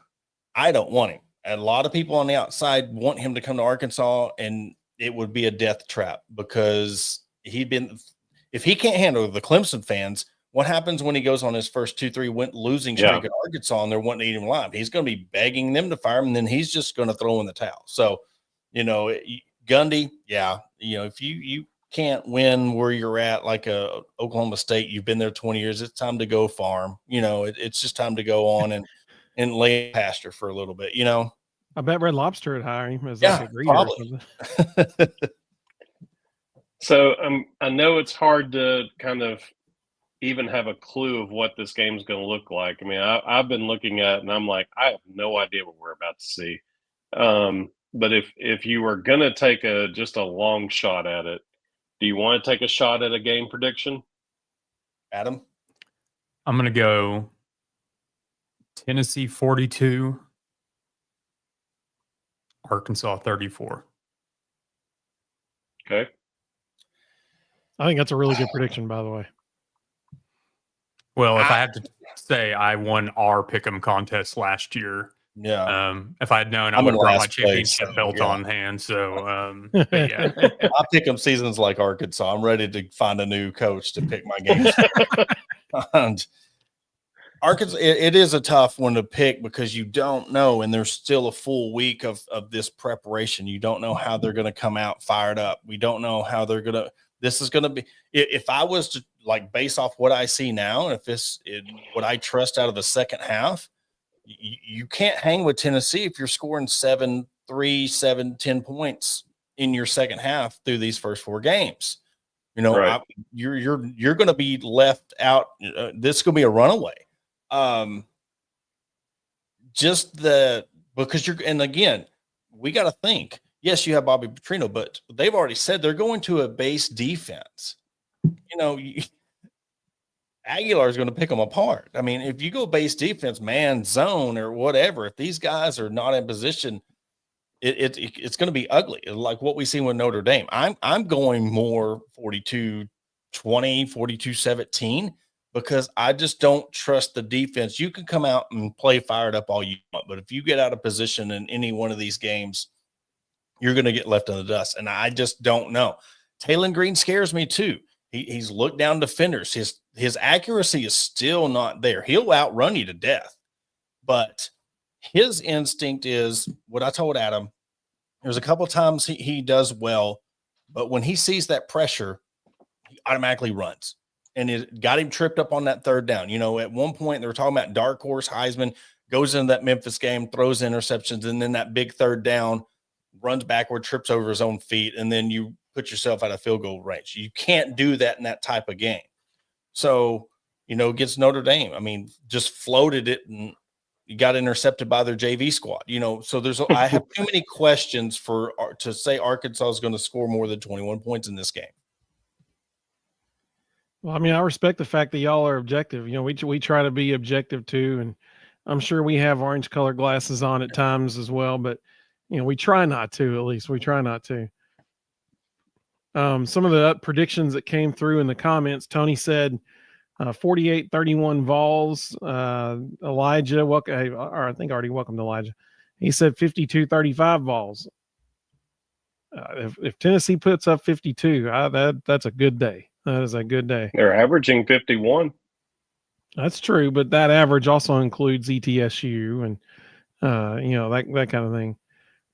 I don't want him. And a lot of people on the outside want him to come to Arkansas, and it would be a death trap because if he can't handle the Clemson fans, what happens when he goes on his first 2-3 losing streak at Arkansas and they're wanting to eat him alive? He's going to be begging them to fire him, and then he's just going to throw in the towel. So, Gundy, if you can't win where you're at, like Oklahoma State, you've been there 20 years, it's time to go farm. It's just time to go on and lay pasture for a little bit, I bet Red Lobster would hire him as like a greeter probably. or something. So I know it's hard to kind of even have a clue of what this game is going to look like. I mean, I've been looking at it and I'm like, I have no idea what we're about to see. But if you were going to take just a long shot at it, do you want to take a shot at a game prediction? Adam? I'm going to go Tennessee 42, Arkansas 34. Okay. I think that's a really good prediction, by the way. Well, if I have to say, I won our pick'em contest last year. Yeah. If I had known, I would have brought my championship belt on hand. So, but yeah. I pick them seasons like Arkansas. I'm ready to find a new coach to pick my games. And Arkansas, it is a tough one to pick because you don't know, and there's still a full week of this preparation. You don't know how they're going to come out fired up. We don't know how they're going to – this is going to be – if I was to, base off what I see now, if what I trust out of the second half, you can't hang with Tennessee if you're scoring 7, 10 points in your second half through these first 4 games. Right. You're going to be left out. This is going to be a runaway. Because and again, we got to think, yes, you have Bobby Petrino, but they've already said they're going to a base defense. Aguilar is going to pick them apart. I mean, if you go base defense, man, zone or whatever, if these guys are not in position, it's going to be ugly. Like what we see with Notre Dame. I'm going more 42-20, 42-17 because I just don't trust the defense. You can come out and play fired up all you want, but if you get out of position in any one of these games, you're going to get left in the dust. And I just don't know. Taylon Green scares me too. He's looked down defenders. His accuracy is still not there. He'll outrun you to death. But his instinct is what I told Adam. There's a couple of times he does well, but when he sees that pressure, he automatically runs. And it got him tripped up on that third down. At one point they were talking about dark horse Heisman, goes into that Memphis game, throws interceptions, and then that big third down, runs backward, trips over his own feet, and then you put yourself out of field goal range. You can't do that in that type of game. So, against Notre Dame, I mean, just floated it and you got intercepted by their JV squad, so I have too many questions to say Arkansas is going to score more than 21 points in this game. Well, I mean, I respect the fact that y'all are objective. We try to be objective too. And I'm sure we have orange colored glasses on at times as well, but we try not to, at least we try not to. Some of the predictions that came through in the comments, Tony said 48-31 Vols. Elijah, or I think I already welcomed Elijah. He said 52-35 Vols. If Tennessee puts up 52, that's a good day. That is a good day. They're averaging 51. That's true, but that average also includes ETSU and that kind of thing.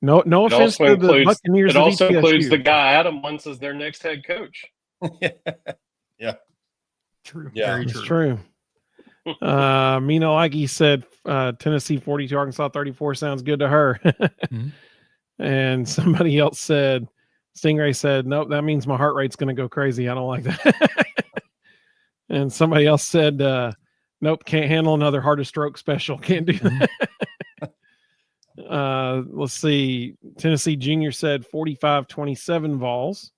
No offense to the Buccaneers. It also includes the guy Adam wants as their next head coach. Yeah. True. Yeah. Very It's true. Mino Ike said Tennessee 42, Arkansas 34 sounds good to her. Mm-hmm. And somebody else said, Stingray said, nope, that means my heart rate's going to go crazy. I don't like that. And somebody else said, nope, can't handle another heart of stroke special. Can't do that. Let's see. Tennessee Junior said 45-27 Vols.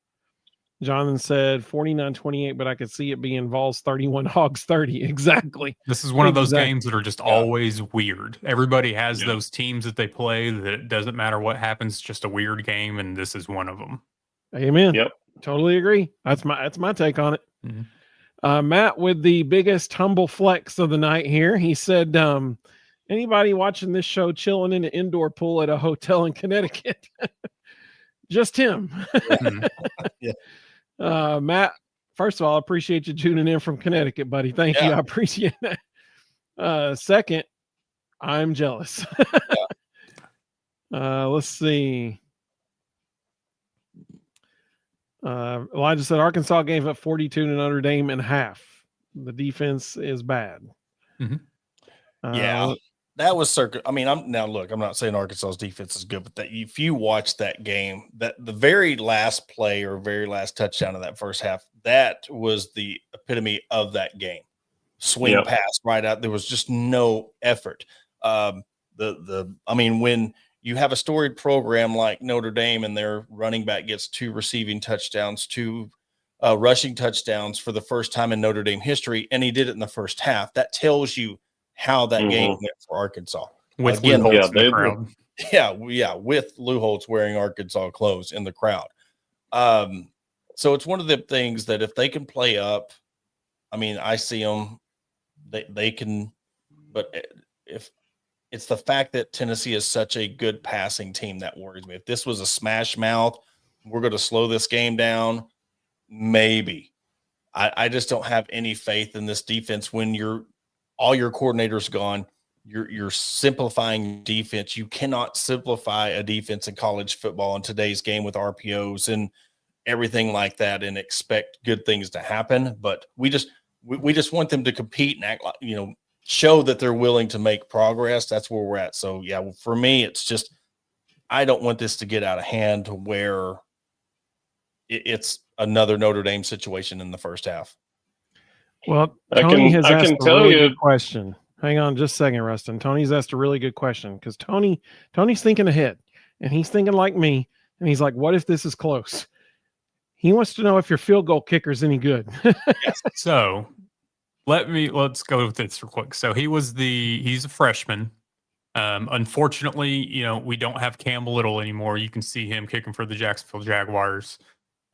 Jonathan said 49-28, but I could see it being Vols 31, Hogs 30. Exactly. This is one of those games that are just always weird. Everybody has those teams that they play that it doesn't matter what happens, it's just a weird game, and this is one of them. Amen. Yep. Totally agree. That's my take on it. Mm-hmm. Matt with the biggest humble flex of the night here. He said, anybody watching this show chilling in an indoor pool at a hotel in Connecticut? Just him. Yeah. Matt, first of all, I appreciate you tuning in from Connecticut, buddy. Thank you. I appreciate that. Second, I'm jealous. Let's see. Elijah said Arkansas gave up 42 to Notre Dame in half. The defense is bad. Yeah, that was circuit. I mean, I'm not saying Arkansas's defense is good, but that if you watch that game, that the very last play or very last touchdown of that first half, that was the epitome of that game. Swing pass right out. There was just no effort. I mean, when you have a storied program like Notre Dame and their running back gets 2 receiving touchdowns, 2 rushing touchdowns for the first time in Notre Dame history, and he did it in the first half, that tells you how that game went for Arkansas. With Lou Holtz in the crowd. Yeah, with Lou Holtz wearing Arkansas clothes in the crowd. So it's one of the things that if they can play up, I mean, I see them, they can, but if it's the fact that Tennessee is such a good passing team that worries me. If this was a smash mouth, we're going to slow this game down, maybe. I just don't have any faith in this defense when all your coordinators gone. You're simplifying defense. You cannot simplify a defense in college football in today's game with RPOs and everything like that and expect good things to happen. But we just want them to compete and act like, show that they're willing to make progress. That's where we're at. So yeah, for me, it's just, I don't want this to get out of hand to where it's another Notre Dame situation in the first half. Well, Tony has asked a really good question. Hang on just a second, Ruston. Tony's asked a really good question because Tony's thinking ahead, and he's thinking like me, and he's like, what if this is close? He wants to know if your field goal kicker is any good. So let's go with this real quick. So he's a freshman. Unfortunately, we don't have Cam Little anymore. You can see him kicking for the Jacksonville Jaguars.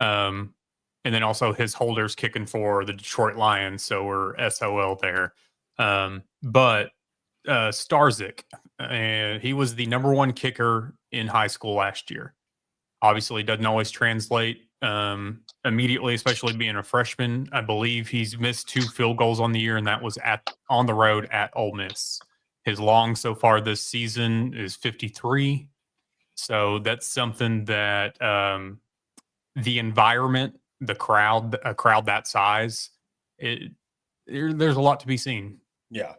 And then also his holders kicking for the Detroit Lions. So we're SOL there. But Starzik, he was the number 1 kicker in high school last year. Obviously doesn't always translate immediately, especially being a freshman. I believe he's missed 2 field goals on the year, and that was on the road at Ole Miss. His long so far this season is 53. So that's something that the environment, a crowd that size, there's a lot to be seen. Yeah.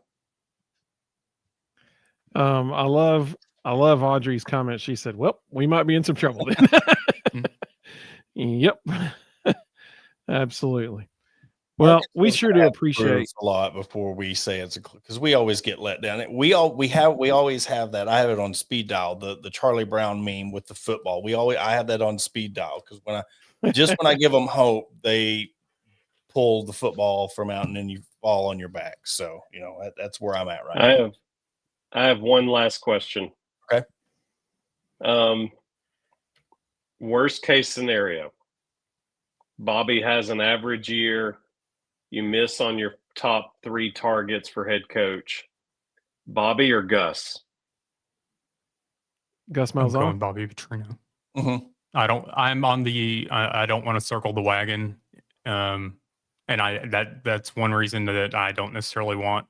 I love Audrey's comment. She said, well, we might be in some trouble then. Yep. Absolutely. Well, we sure do appreciate a lot before we say it's because we always get let down. We always have that. I have it on speed dial, the Charlie Brown meme with the football. I have that on speed dial because when I give them hope, they pull the football from out and then you fall on your back. So, that's where I'm at right now. I have one last question. Okay. Worst case scenario. Bobby has an average year. You miss on your top 3 targets for head coach. Bobby or Gus? Gus Malzahn. Bobby Petrino. Mm-hmm. I don't want to circle the wagon. And that's one reason that I don't necessarily want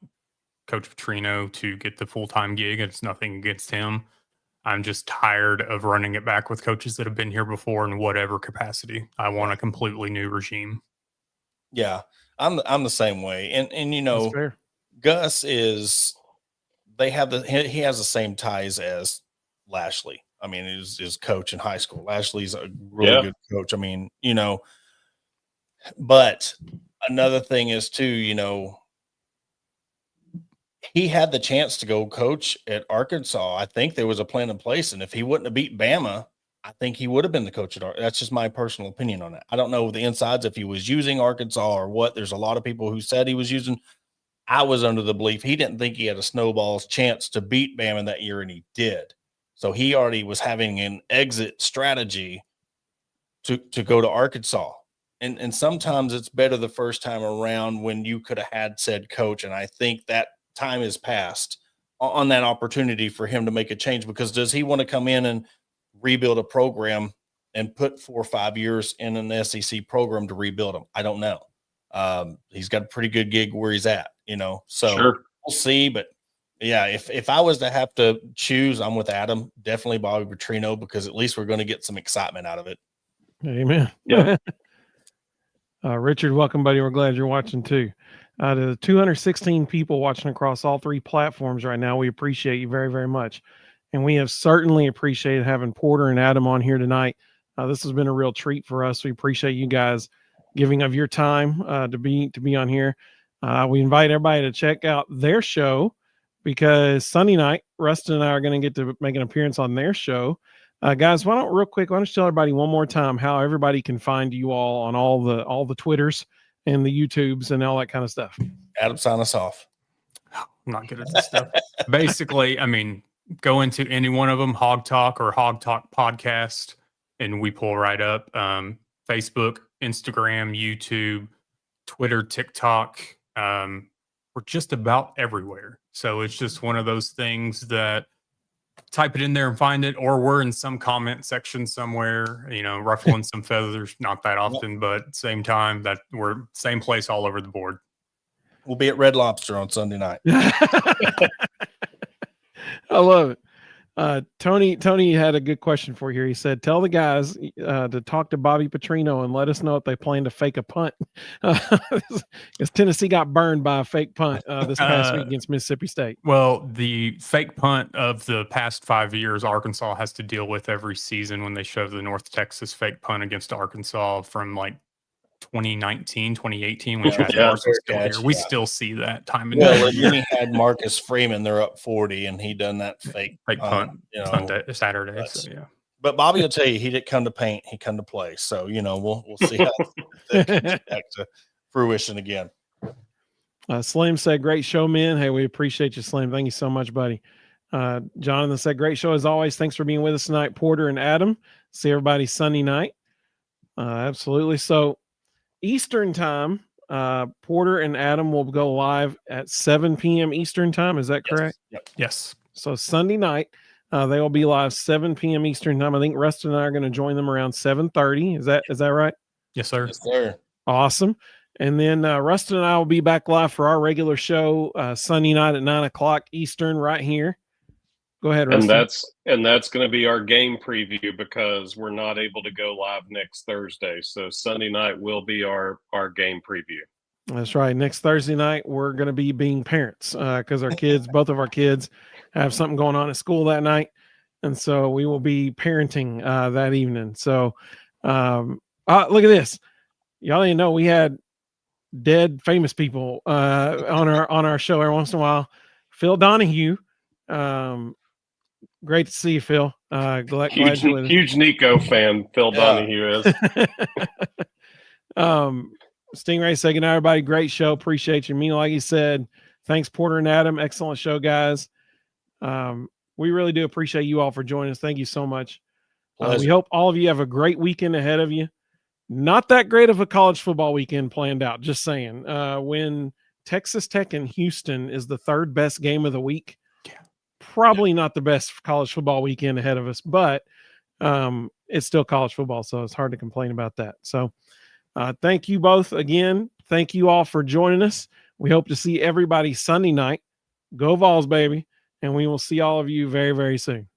Coach Petrino to get the full-time gig. It's nothing against him. I'm just tired of running it back with coaches that have been here before in whatever capacity. I want a completely new regime. Yeah, I'm the same way. And Gus he has the same ties as Lashley. I mean, his coach in high school. Lashley's a really good coach. I mean, but another thing is too, he had the chance to go coach at Arkansas. I think there was a plan in place. And if he wouldn't have beat Bama, I think he would have been the coach at Arkansas. That's just my personal opinion on that. I don't know the insides if he was using Arkansas or what. There's a lot of people who said he was using. I was under the belief he didn't think he had a snowball's chance to beat Bama that year, and he did. So he already was having an exit strategy to go to Arkansas. And sometimes it's better the first time around when you could have had said coach. And I think that time has passed on that opportunity for him to make a change, because does he want to come in and rebuild a program and put 4 or 5 years in an SEC program to rebuild them? I don't know. He's got a pretty good gig where he's at, so Sure. We'll see. But yeah, if I was to have to choose, I'm with Adam, definitely Bobby Petrino, because at least we're going to get some excitement out of it. Amen. Yeah. Richard, welcome, buddy. We're glad you're watching too. To the 216 people watching across all 3 platforms right now, we appreciate you very, very much. And we have certainly appreciated having Porter and Adam on here tonight. This has been a real treat for us. We appreciate you guys giving of your time to be on here. We invite everybody to check out their show, because Sunday night, Ruston and I are going to get to make an appearance on their show. Guys, why don't you tell everybody one more time how everybody can find you all on all the Twitters and the YouTubes and all that kind of stuff? Adam, sign us off. I'm not good at this stuff. Basically, go into any one of them, Hawg Talk or Hawg Talk Podcast, and we pull right up. Facebook, Instagram, YouTube, Twitter, TikTok. We're just about everywhere. So it's just one of those things that type it in there and find it, or we're in some comment section somewhere, ruffling some feathers, not that often, but same time that we're same place all over the board. We'll be at Red Lobster on Sunday night. I love it. Tony had a good question for you here. He said, tell the guys to talk to Bobby Petrino and let us know if they plan to fake a punt. Because Tennessee got burned by a fake punt this past week against Mississippi State. Well, the fake punt of the past 5 years, Arkansas has to deal with every season when they shove the North Texas fake punt against Arkansas from 2019, 2018, when Chad Morrison still here. We still see that time and time. Well, then he had Marcus Freeman. They're up 40, and he done that fake punt Sunday, Saturday. So, yeah. But Bobby will tell you, he didn't come to paint; he come to play. So we'll see how that comes back to fruition again. Slim said, "Great show, man." Hey, we appreciate you, Slim. Thank you so much, buddy. Jonathan said, "Great show as always. Thanks for being with us tonight, Porter and Adam. See everybody Sunday night." Absolutely. So, Eastern time, Porter and Adam will go live at 7 p.m. Eastern time. Is that correct? Yep. Yes. So Sunday night, they will be live 7 p.m. Eastern time. I think Ruston and I are going to join them around 7:30. Is that right? Yes, sir. Yes, sir. Awesome. And then Ruston and I will be back live for our regular show Sunday night at 9:00 Eastern right here. Go ahead, Ruston. And that's going to be our game preview, because we're not able to go live next Thursday. So Sunday night will be our game preview. That's right. Next Thursday night, we're going to be being parents because our kids, both of our kids, have something going on at school that night. And so we will be parenting that evening. So look at this. Y'all didn't know we had dead famous people on our show every once in a while. Phil Donahue. Great to see you, Phil. Glad you're with us. Huge Nico fan, Phil Donahue is. Stingray said, good night, everybody. Great show. Appreciate you. Mean, like you said, thanks, Porter and Adam. Excellent show, guys. We really do appreciate you all for joining us. Thank you so much. We hope all of you have a great weekend ahead of you. Not that great of a college football weekend planned out, just saying. When Texas Tech and Houston is the 3rd best game of the week, probably not the best college football weekend ahead of us, but it's still college football, so it's hard to complain about that. So thank you both again. Thank you all for joining us. We hope to see everybody Sunday night. Go Vols, baby. And we will see all of you very, very soon.